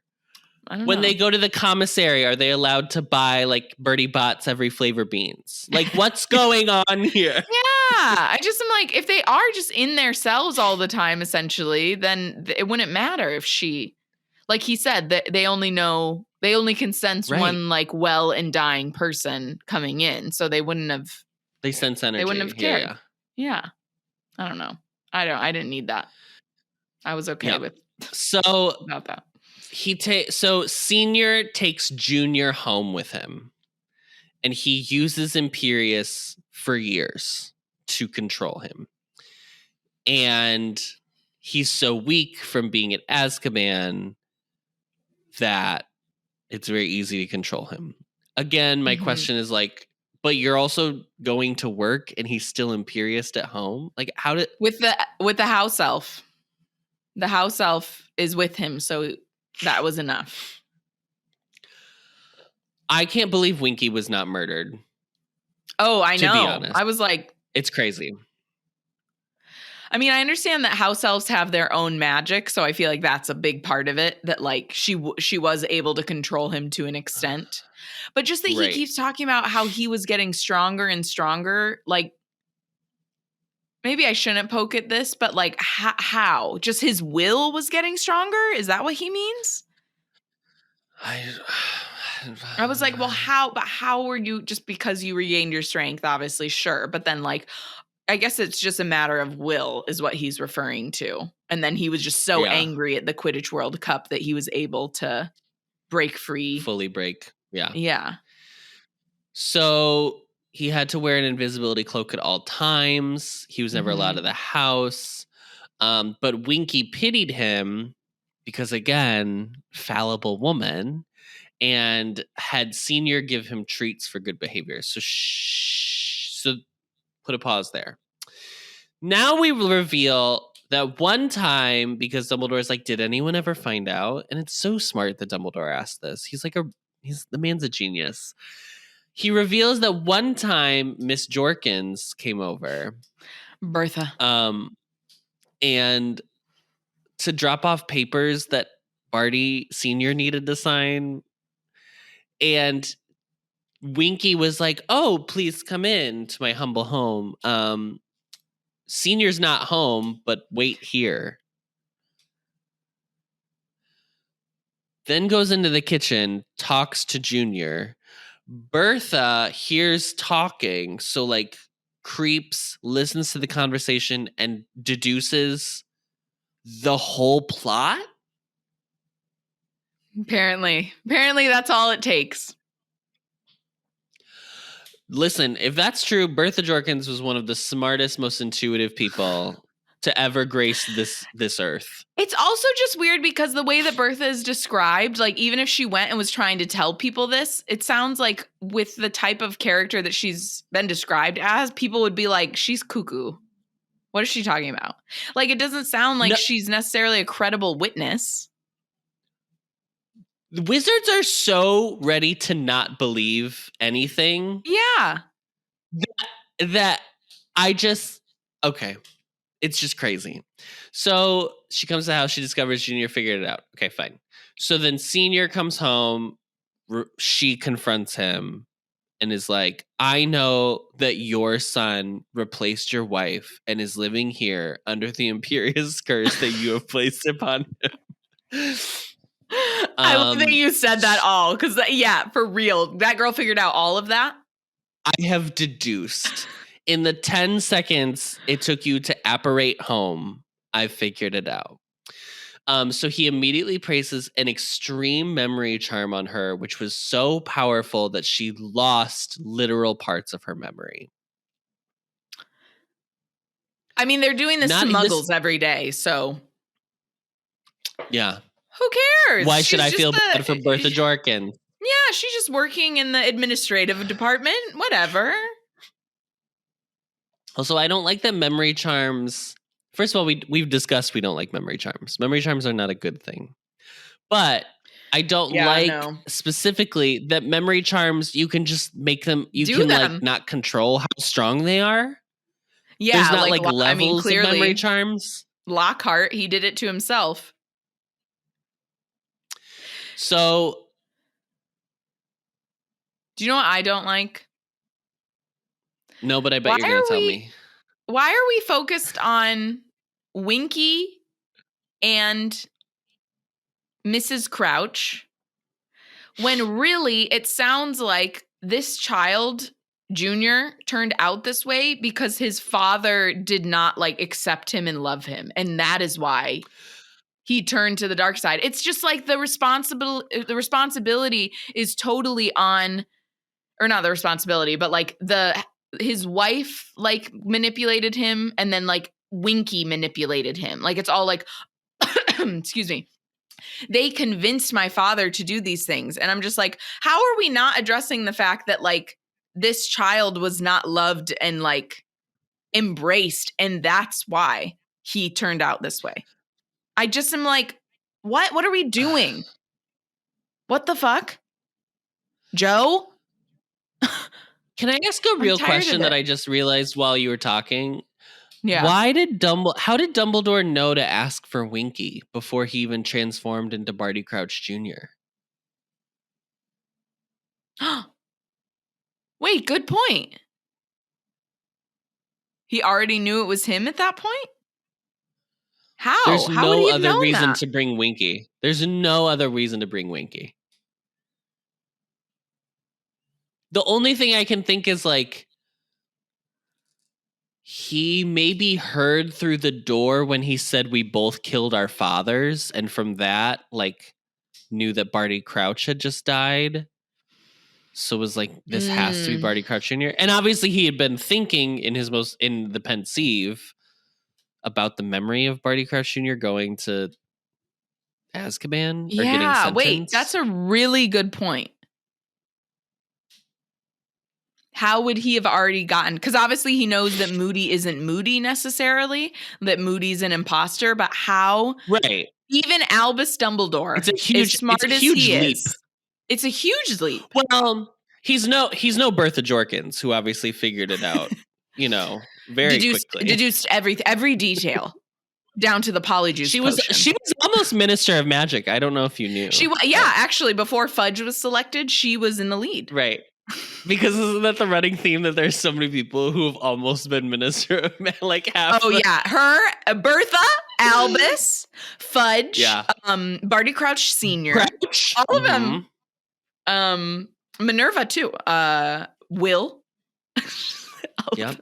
I don't know. When they go to the commissary, are they allowed to buy like Bertie Bott's every flavor beans? Like, what's going on here? Yeah. I just am like, if they are just in their cells all the time, essentially, then it wouldn't matter if she, like he said, that they only can sense one like well and dying person coming in. So they wouldn't have. They sense energy. They wouldn't have cared. Yeah. I don't know. I didn't need that. I was okay with about that. So Senior takes Junior home with him, and he uses Imperius for years to control him. And he's so weak from being at Azkaban that it's very easy to control him. Again, my question is like, but you're also going to work and he's still Imperious at home? Like, how did... With the house elf. The house elf is with him, so that was enough. I can't believe Winky was not murdered. Oh, I know. To be honest. I was like... It's crazy. I mean, I understand that house elves have their own magic, so I feel like that's a big part of it, that like she was able to control him to an extent. But just that he keeps talking about how he was getting stronger and stronger, like maybe I shouldn't poke at this, but like how? Just his will was getting stronger? Is that what he means? I was like, well, how? But how were you, just because you regained your strength, obviously, sure. But then like, I guess it's just a matter of will is what he's referring to. And then he was just so angry at the Quidditch World Cup that he was able to break free. Fully break. Yeah. Yeah. So he had to wear an invisibility cloak at all times. He was never allowed out of the house. But Winky pitied him because, again, fallible woman, and had Senior give him treats for good behavior. So put a pause there. Now we will reveal that one time, because Dumbledore's like, did anyone ever find out? And it's so smart that Dumbledore asked this. He's the man's a genius. He reveals that one time Miss Jorkins came over. Bertha. And to drop off papers that Barty Sr. needed to sign. And Winky was like, oh, please come in to my humble home. Senior's not home, but wait here. Then goes into the kitchen, talks to Junior. Bertha hears talking, so like creeps, listens to the conversation, and deduces the whole plot? Apparently that's all it takes. Listen, if that's true, Bertha Jorkins was one of the smartest, most intuitive people to ever grace this earth. It's also just weird because the way that Bertha is described, like even if she went and was trying to tell people this, it sounds like with the type of character that she's been described as, people would be like, she's cuckoo. What is she talking about? Like, it doesn't sound like she's necessarily a credible witness. The wizards are so ready to not believe anything. Yeah. That I just, okay. It's just crazy. So she comes to the house. She discovers Junior figured it out. Okay, fine. So then Senior comes home. She confronts him and is like, I know that your son replaced your wife and is living here under the Imperious curse that you have placed upon him. I love that you said that all. Because, for real. That girl figured out all of that. I have deduced. In the 10 seconds it took you to apparate home, I figured it out. So he immediately places an extreme memory charm on her, which was so powerful that she lost literal parts of her memory. I mean, they're doing this to muggles every day, so. Yeah. Who cares? Why should I feel bad for Bertha Jorkins? Yeah, she's just working in the administrative department. Whatever. Also, I don't like that memory charms. First of all, we've discussed we don't like memory charms. Memory charms are not a good thing. But I don't specifically that memory charms, you can just make them, like not control how strong they are. Yeah, there's not like levels of memory charms. Lockhart, he did it to himself. So, do you know what I don't like? No, but I bet you're going to tell me. Why are we focused on Winky and Mrs. Crouch when really it sounds like this child, Junior, turned out this way because his father did not like accept him and love him. And that is why he turned to the dark side. It's just like the responsibility is totally on, or not the responsibility, but like his wife like manipulated him, and then like Winky manipulated him. Like it's all like, excuse me. They convinced my father to do these things. And I'm just like, how are we not addressing the fact that like this child was not loved and like embraced, and that's why he turned out this way? I just am like, what are we doing? What the fuck? Joe? Can I ask a real question that I just realized while you were talking? Yeah. How did Dumbledore know to ask for Winky before he even transformed into Barty Crouch Jr.? Wait, good point. He already knew it was him at that point? How? There's How would he have no other known reason that? to bring Winky. There's no other reason to bring Winky. The only thing I can think is like he maybe heard through the door when he said we both killed our fathers, and from that like knew that Barty Crouch had just died. So it was like, this has to be Barty Crouch Jr. And obviously he had been thinking in the pensieve about the memory of Barty Crouch Jr. going to Azkaban or getting sentenced. Wait, that's a really good point. How would he have already gotten? Because obviously he knows that Moody isn't Moody necessarily, that Moody's an imposter, but how? Right. Even Albus Dumbledore, it's a huge, as smart as he is, it's a huge leap. Well, he's no Bertha Jorkins, who obviously figured it out, very quickly. Deduced every detail. Down to the polyjuice potion. She was almost Minister of Magic. I don't know if you knew. Actually, before Fudge was selected, she was in the lead. Right. Because isn't that the running theme that there's so many people who have almost been Minister of Magic, like half? Oh yeah, her, Bertha, Albus, Fudge, Barty Crouch Sr., all of them. Minerva too. Will. Yep.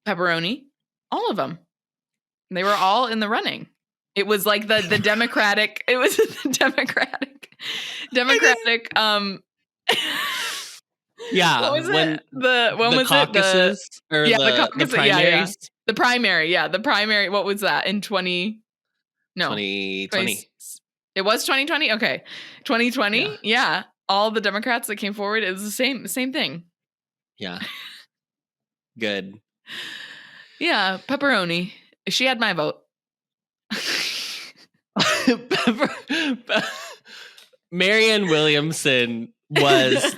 Pepperoni. All of them. They were all in the running. It was like the Democratic. It was the Democratic. Yeah. What was it? The caucuses? The primaries? The primary. Yeah. The primary. What was that in 2020? It was 2020. Okay. 2020. Yeah. All the Democrats that came forward. It was the same thing. Yeah. Good. Yeah. Pepperoni. She had my vote. Marianne Williamson was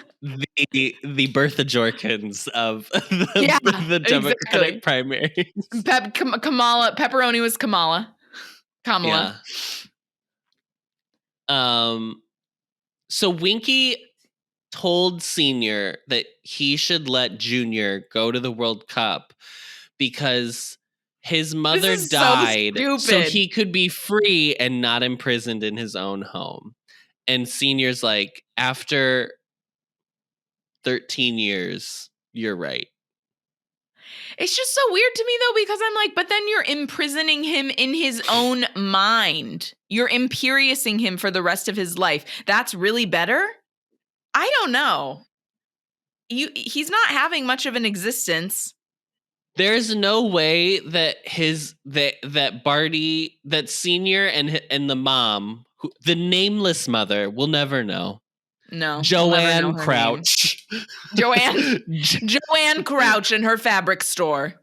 the Bertha Jorkins of the Democratic primaries. Pepperoni was Kamala. Yeah. So Winky told Senior that he should let Junior go to the World Cup because his mother died so he could be free and not imprisoned in his own home. And Senior's like, after 13 years, you're right. It's just so weird to me, though, because I'm like, but then you're imprisoning him in his own mind. You're imperiousing him for the rest of his life. That's really better? I don't know. He's not having much of an existence. There's no way that that Barty, that Senior and the mom, the nameless mother, will never know. No, Joanne we'll never know her Crouch. Joanne Crouch in her fabric store.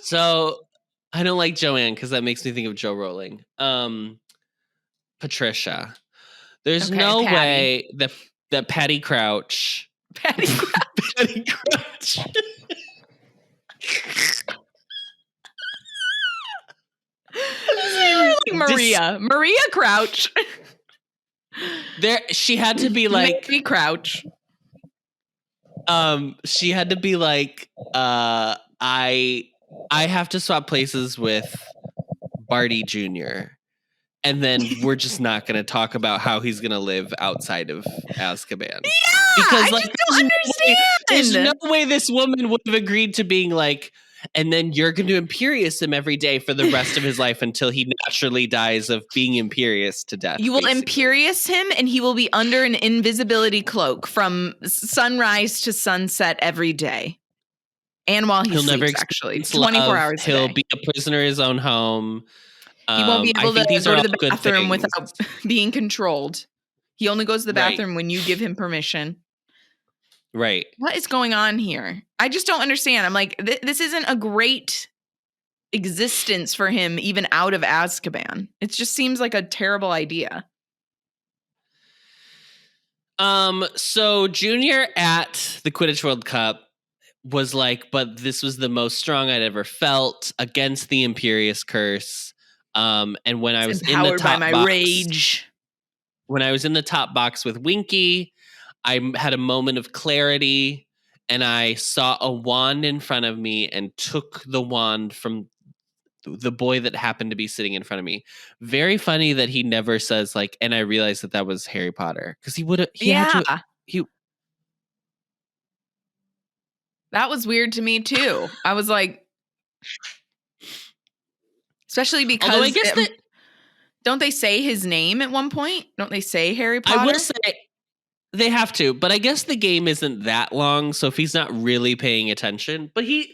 So I don't like Joanne because that makes me think of Joe Rowling. Patricia. There's no way that Patty Crouch. Patty Crouch. Patty Crouch. Like Maria Crouch. She had to be like Mary Crouch. She had to be like, I have to swap places with Barty Jr. And then we're just not going to talk about how he's going to live outside of Azkaban. Yeah, because I just don't understand. There's no way this woman would have agreed to being like, and then you're going to Imperious him every day for the rest of his life until he naturally dies of being Imperious to death. You will Imperious him, and he will be under an invisibility cloak from sunrise to sunset every day. And while he sleeps, actually. 24 hours a day. He'll be a prisoner in his own home. He won't be able to go to the bathroom without being controlled. He only goes to the bathroom when you give him permission. Right. What is going on here? I just don't understand. I'm like, this isn't a great existence for him, even out of Azkaban. It just seems like a terrible idea. So Junior at the Quidditch World Cup was like, but this was the most strong I'd ever felt against the Imperious curse. And when I was in the top box, rage. When I was in the top box with Winky, I had a moment of clarity and I saw a wand in front of me and took the wand from the boy that happened to be sitting in front of me. Very funny that he never says like, and I realized that was Harry Potter, because he would have. That was weird to me too. I was like, especially because I guess don't they say his name at one point? Don't they say Harry Potter? I will say they have to, but I guess the game isn't that long, so if he's not really paying attention, but he's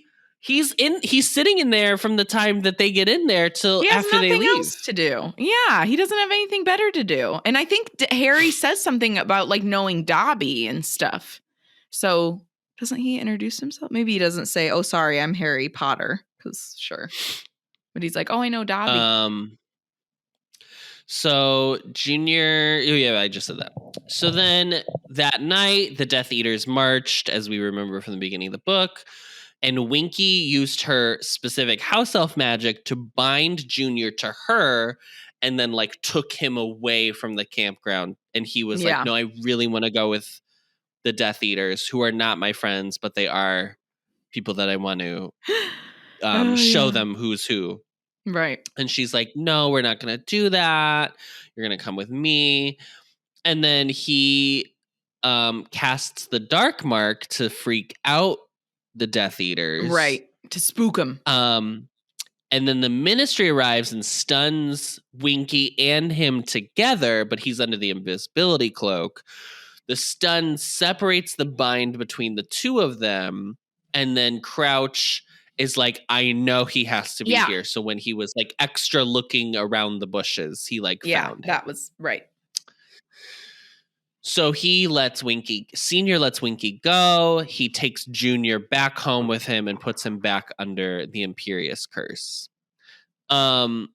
sitting in there from the time that they get in there till after they leave. He has nothing else to do. Yeah, he doesn't have anything better to do. And I think Harry says something about like knowing Dobby and stuff. So doesn't he introduce himself? Maybe he doesn't say, "Oh, sorry, I'm Harry Potter," because sure. But he's like, "Oh, I know Dobby." So Junior, I just said that. So then that night, the Death Eaters marched, as we remember from the beginning of the book, and Winky used her specific house elf magic to bind Junior to her, and then like took him away from the campground. And he was like, "No, I really want to go with the Death Eaters, who are not my friends, but they are people that I want to show them who's who." Right. And she's like, "No, we're not going to do that. You're going to come with me." And then he casts the Dark Mark to freak out the Death Eaters. Right. To spook them. And then the Ministry arrives and stuns Winky and him together, but he's under the invisibility cloak. The stun separates the bind between the two of them, and then Crouch is like, I know he has to be here. So when he was like extra looking around the bushes, he like found him. That was right. So he lets Senior lets Winky go. He takes Junior back home with him and puts him back under the Imperious curse. And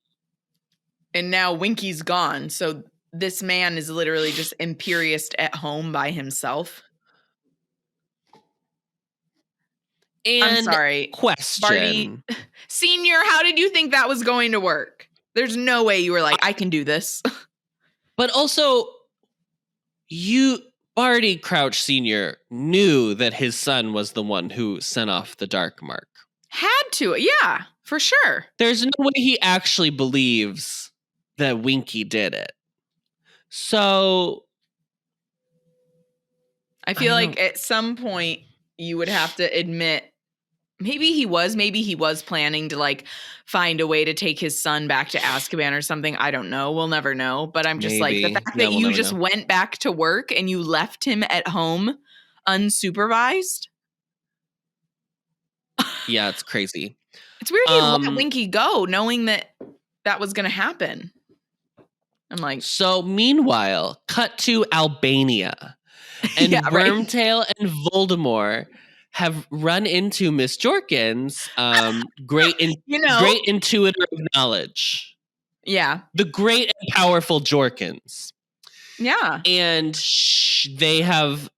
now Winky's gone. So this man is literally just Imperious at home by himself. And I'm sorry. Question. Barty, Senior, how did you think that was going to work? There's no way you were like, I can do this. But also, Barty Crouch Sr. knew that his son was the one who sent off the Dark Mark. Had to, yeah, for sure. There's no way he actually believes that Winky did it. So I feel like at some point you would have to admit Maybe he was planning to like find a way to take his son back to Azkaban or something. I don't know. We'll never know. But I'm just like, the fact that you just went back to work and you left him at home unsupervised. Yeah, it's crazy. It's weird he let Winky go knowing that was going to happen. I'm like. So meanwhile, cut to Albania. And Wormtail and Voldemort have run into Miss Jorkins, great intuitor of knowledge. Yeah. The great and powerful Jorkins. Yeah. And they have,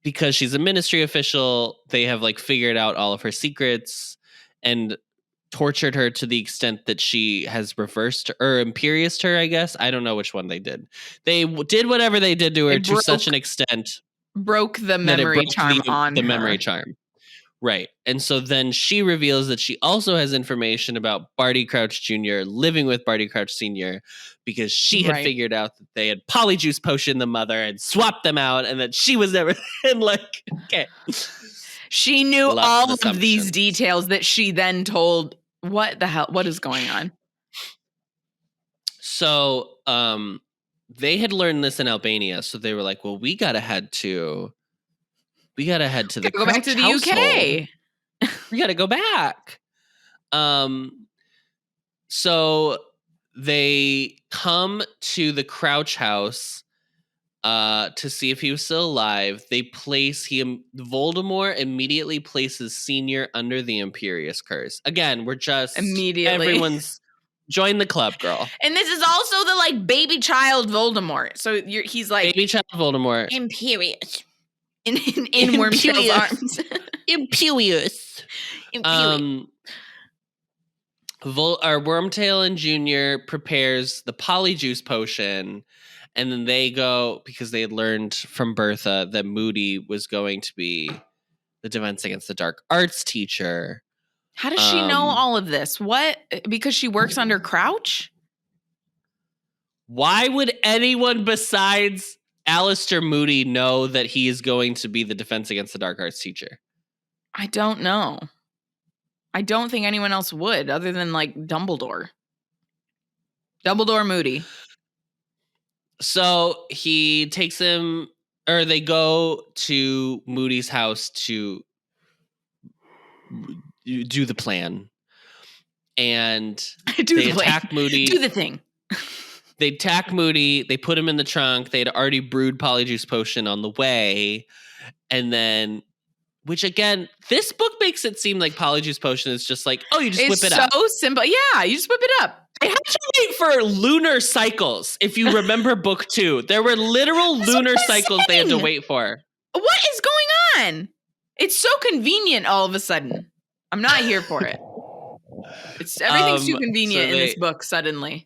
because she's a ministry official, they have like figured out all of her secrets and tortured her to the extent that she has reversed or imperioused her, I guess. I don't know which one they did. They did whatever they did to her to such an extent. Broke the memory charm on the memory charm. Right. And so then she reveals that she also has information about Barty Crouch Jr. living with Barty Crouch Sr. because she had figured out that they had polyjuice potioned the mother and swapped them out and that she was never and like, okay. She knew all of these details that she then told. What the hell? What is going on? So, they had learned this in Albania, so they were like, "Well, we gotta head to the go back to the UK. We gotta go back." So they come to the Crouch house to see if he was still alive. They place Voldemort immediately places Senior under the Imperious Curse. Again, we're just everyone's. Join the club, girl. And this is also the like baby child Voldemort. So he's like baby child Voldemort, imperious in Wormtail's arms. Imperious. Wormtail and Junior prepares the polyjuice potion, and then they go because they had learned from Bertha that Moody was going to be the Defense Against the Dark Arts teacher. How does she know all of this? What? Because she works under Crouch? Why would anyone besides Alistair Moody know that he is going to be the Defense Against the Dark Arts teacher? I don't know. I don't think anyone else would other than like Dumbledore. Dumbledore Moody. So he takes him, or they go to Moody's house to do the plan, and they attack Moody. Do the thing. They attack Moody. They put him in the trunk. They'd already brewed polyjuice potion on the way, and then, which again, this book makes it seem like polyjuice potion is just like, oh, you just whip it up. It's so simple. Yeah, you just whip it up. I had to wait for lunar cycles. If you remember book 2, there were literal lunar cycles they had to wait for. What is going on? It's so convenient all of a sudden. I'm not here for it. Everything's too convenient in this book suddenly.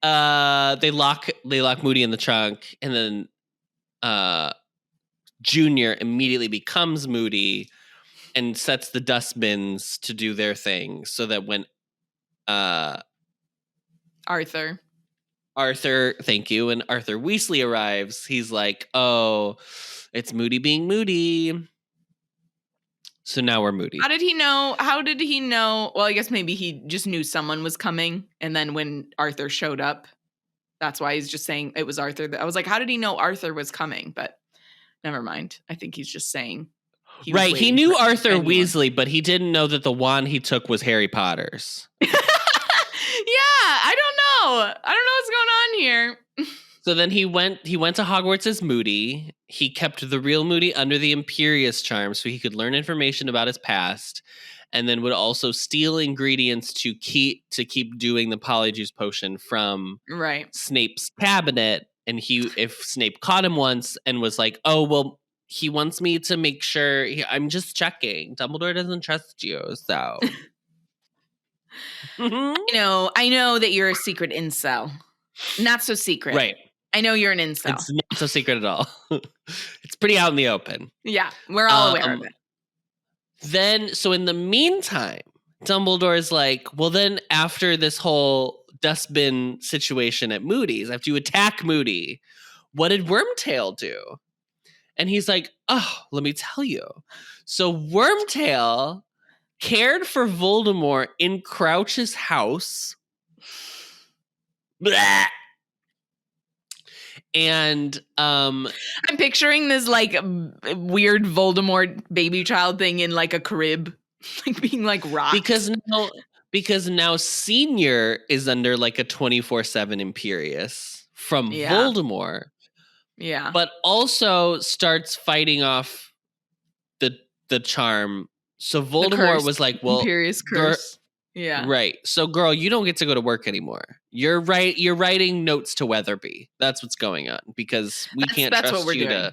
They lock Moody in the trunk, and then Junior immediately becomes Moody and sets the dustbins to do their thing, so that when Arthur, thank you, when Arthur Weasley arrives, he's like, "Oh, it's Moody being Moody." So now we're Moody. How did he know? Well, I guess maybe he just knew someone was coming. And then when Arthur showed up, that's why he's just saying it was Arthur. I was like, how did he know Arthur was coming? But never mind. I think he's just saying. He knew Arthur Weasley, but he didn't know that the wand he took was Harry Potter's. Yeah, I don't know. I don't know what's going on here. So then he went to Hogwarts as Moody. He kept the real Moody under the Imperious charm so he could learn information about his past, and then would also steal ingredients to keep doing the polyjuice potion from Snape's cabinet. And if Snape caught him once and was like, "Oh, well, he wants me to make sure I'm just checking. Dumbledore doesn't trust you, so." I know that you're a secret incel. Not so secret. Right. I know you're an incel. It's not so secret at all. It's pretty out in the open. Yeah, we're all aware of it. Then, so in the meantime, Dumbledore's like, well, then after this whole dustbin situation at Moody's, I have to attack Moody. What did Wormtail do? And he's like, oh, let me tell you. So Wormtail cared for Voldemort in Crouch's house. Blah. And I'm picturing this like weird Voldemort baby child thing in like a crib, like being like rocked. Because now Senior is under like a 24/7 Imperius from Voldemort. Yeah. But also starts fighting off the charm. So Voldemort was like, well, Imperius curse. Yeah. Right. So girl, you don't get to go to work anymore. You're writing notes to Weatherby. That's what's going on because can't trust what we're you doing.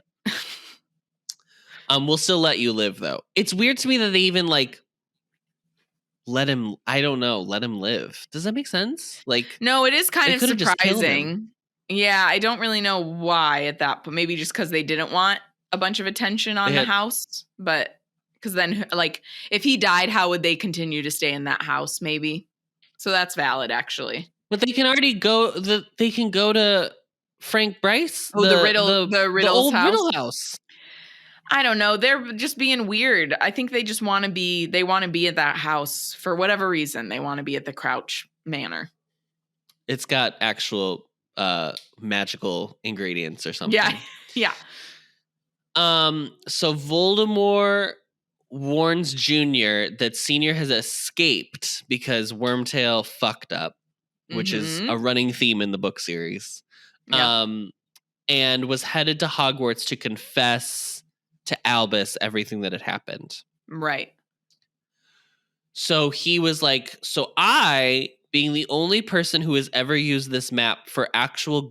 We'll still let you live though. It's weird to me that they even like let him live. Does that make sense? Like, no, it is kind of surprising. Yeah, I don't really know why at that point. Maybe just because they didn't want a bunch of attention on the house. But because then, like, if he died, how would they continue to stay in that house? Maybe. So that's valid, actually. But they can already go. They can go to Frank Bryce. Oh, the Riddle's house. Riddle house. I don't know. They're just being weird. I think they just want to be. They want to be at that house for whatever reason. They want to be at the Crouch Manor. It's got actual magical ingredients or something. Yeah. So Voldemort warns Junior that Senior has escaped because Wormtail fucked up, which is a running theme in the book series. Yep. And was headed to Hogwarts to confess to Albus everything that had happened. Right. So he was like, so I, being the only person who has ever used this map for actual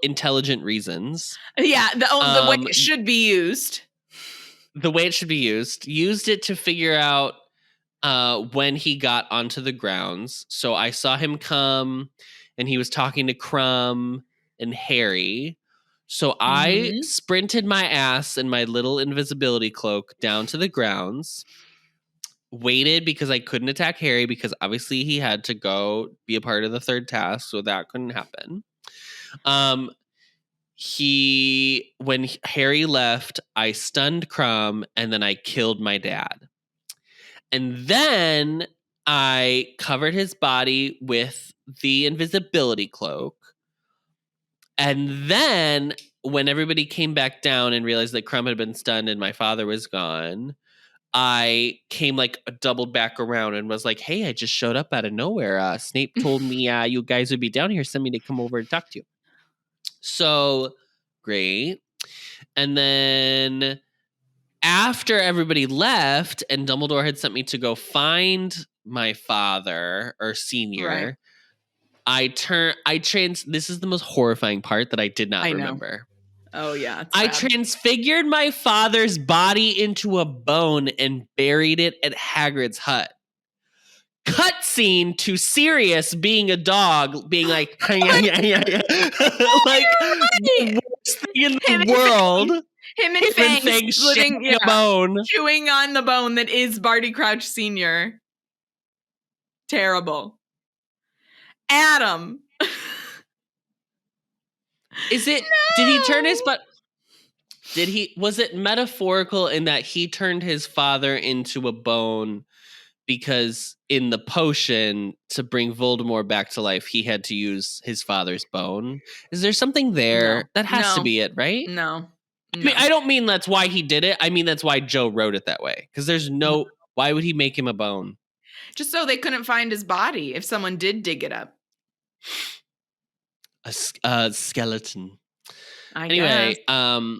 intelligent reasons. Yeah, the way it should be used. The way it should be used it to figure out when he got onto the grounds. So I saw him come and he was talking to Crumb and Harry. So I sprinted my ass in my little invisibility cloak down to the grounds, waited because I couldn't attack Harry because obviously he had to go be a part of the third task, so that couldn't happen. When Harry left, I stunned Crumb and then I killed my dad. And then I covered his body with the invisibility cloak. And then when everybody came back down and realized that Crumb had been stunned and my father was gone, I came like doubled back around and was like, hey, I just showed up out of nowhere. Snape told me you guys would be down here, send me to come over and talk to you. So great. And then after everybody left and Dumbledore had sent me to go find my father or Senior, right. This is the most horrifying part that I did not remember. Oh, yeah. I transfigured my father's body into a bone and buried it at Hagrid's hut. Cutscene to Sirius being a dog, being like, like the worst thing in the world. Him and Fang splitting a bone. Chewing on the bone that is Barty Crouch Sr. Terrible. Adam. Is it? No. Did he turn his butt? Was it metaphorical in that he turned his father into a bone because in the potion to bring Voldemort back to life, he had to use his father's bone? Is there something there? No. That has to be it, right? No. I mean, I don't mean that's why he did it. I mean, that's why Joe wrote it that way. Because there's why would he make him a bone? Just so they couldn't find his body if someone did dig it up. A skeleton. Anyway, so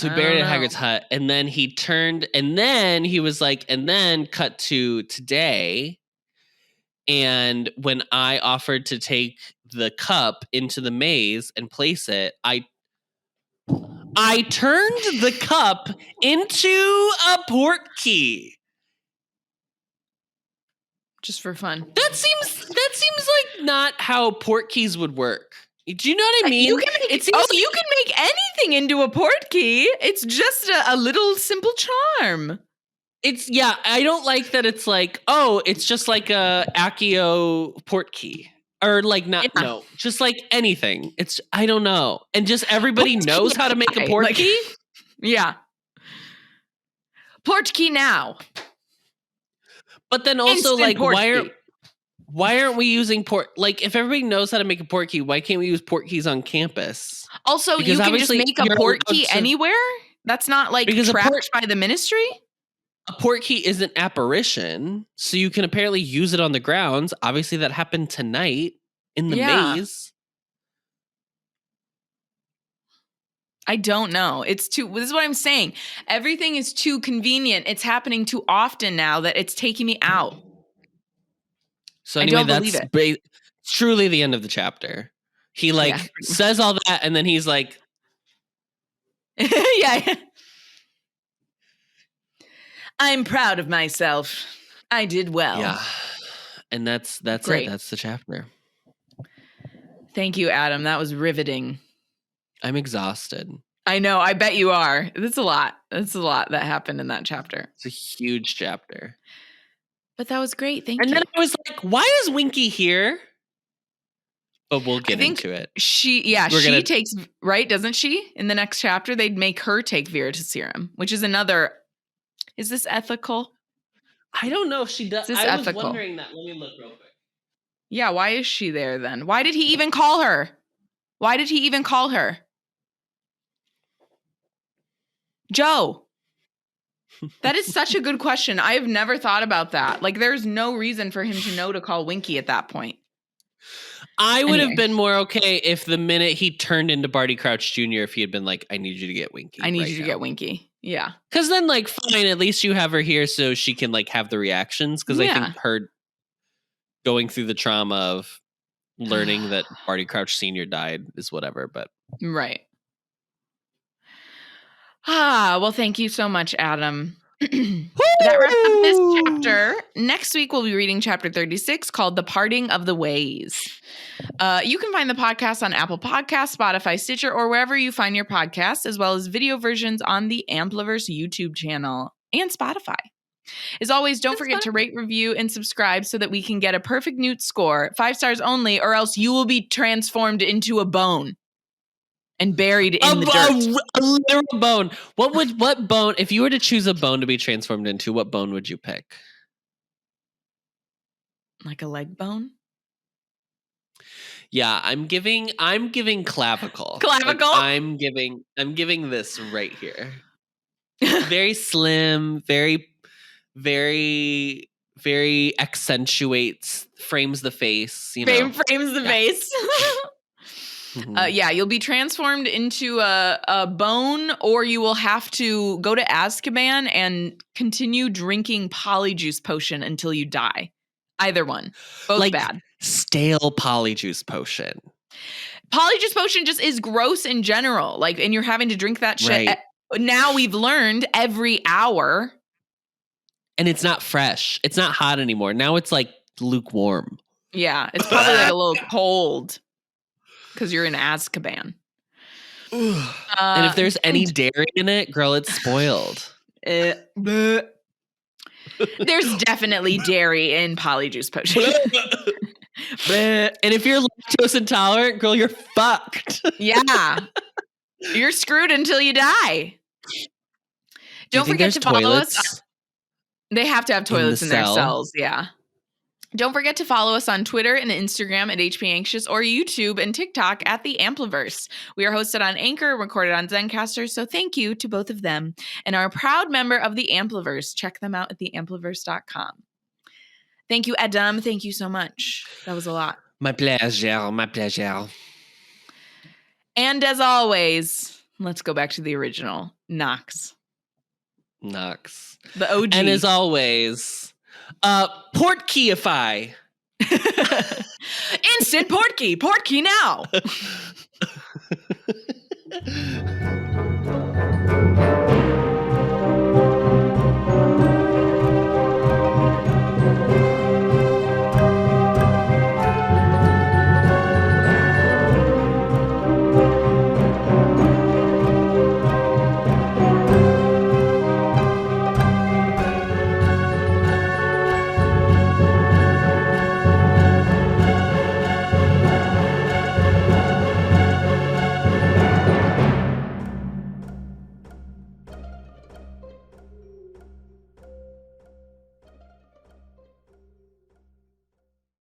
he buried it at Hagrid's hut, and then he turned, and then he was like, and then cut to today, and when I offered to take the cup into the maze and place it, I turned the cup into a portkey. Just for fun. That seems like not how portkeys would work. Do you know what I mean? You can make anything into a portkey. It's just a little simple charm. I don't like that it's like, oh, it's just like a Accio portkey. Or like no, just like anything. It's I don't know. And just everybody knows how to make a portkey? Yeah. Portkey now. But then also instant like why aren't we using like if everybody knows how to make a portkey, why can't we use portkeys on campus? Also, because you can just make a portkey anywhere? That's not like trapped by the ministry? A portkey is an apparition, so you can apparently use it on the grounds. Obviously, that happened tonight in the maze. I don't know. This is what I'm saying. Everything is too convenient. It's happening too often now that it's taking me out. So anyway, that's truly the end of the chapter. He says all that, and then he's like, yeah. I'm proud of myself. I did well. Yeah. And that's Great. It. That's the chapter. Thank you, Adam. That was riveting. I'm exhausted. I know. I bet you are. That's a lot. That's a lot that happened in that chapter. It's a huge chapter. But that was great. Thank you. And then I was like, why is Winky here? But we'll get into it. She takes, right? Doesn't she? In the next chapter, they'd make her take Veritaserum, which is another. Is this ethical? I don't know if she does. I was wondering that. Let me look real quick. Yeah, why is she there then? Why did he even call her? Joe. That is such a good question. I have never thought about that. Like, there's no reason for him to know to call Winky at that point. I would have been more okay if the minute he turned into Barty Crouch Jr., if he had been like, I need you to get Winky. I need you to get Winky. Yeah. Because then, like, fine, at least you have her here so she can, like, have the reactions. Because I think her going through the trauma of learning that Barty Crouch Sr. died is whatever, but. Right. Well, thank you so much, Adam. That wraps up this chapter. Next week, we'll be reading chapter 36 called The Parting of the Ways. You can find the podcast on Apple Podcasts, Spotify, Stitcher, or wherever you find your podcasts, as well as video versions on the Ampliverse YouTube channel and Spotify. As always, don't forget to rate, review, and subscribe so that we can get a perfect Newt score, 5 stars only, or else you will be transformed into a bone. And buried in the dirt. A literal bone. What bone, if you were to choose a bone to be transformed into, what bone would you pick? Like a leg bone? Yeah, I'm giving clavicle. Clavicle? Like, I'm giving this right here. Very slim, very, very, very accentuates, frames the face, you know. Frames the face. You'll be transformed into a bone, or you will have to go to Azkaban and continue drinking Polyjuice Potion until you die. Either one. Both bad. Stale Polyjuice Potion. Polyjuice Potion just is gross in general. Like, and you're having to drink that shit. Now we've learned every hour. And it's not fresh. It's not hot anymore. Now it's like lukewarm. Yeah, it's probably like a little cold. Because you're in Azkaban. And if there's any dairy in it, girl, it's spoiled. There's definitely dairy in Polyjuice Potion. And if you're lactose intolerant, girl, you're fucked. Yeah. You're screwed until you die. Don't forget to follow us. They have to have toilets in their cells. Yeah. Don't forget to follow us on Twitter and Instagram at HPAnxious or YouTube and TikTok at The Ampliverse. We are hosted on Anchor, recorded on Zencaster, so thank you to both of them and are a proud member of The Ampliverse. Check them out at theampliverse.com. Thank you, Adam. Thank you so much. That was a lot. My pleasure. My pleasure. And as always, let's go back to the original. Knox. The OG. And as always... portkeyify. Instant portkey now.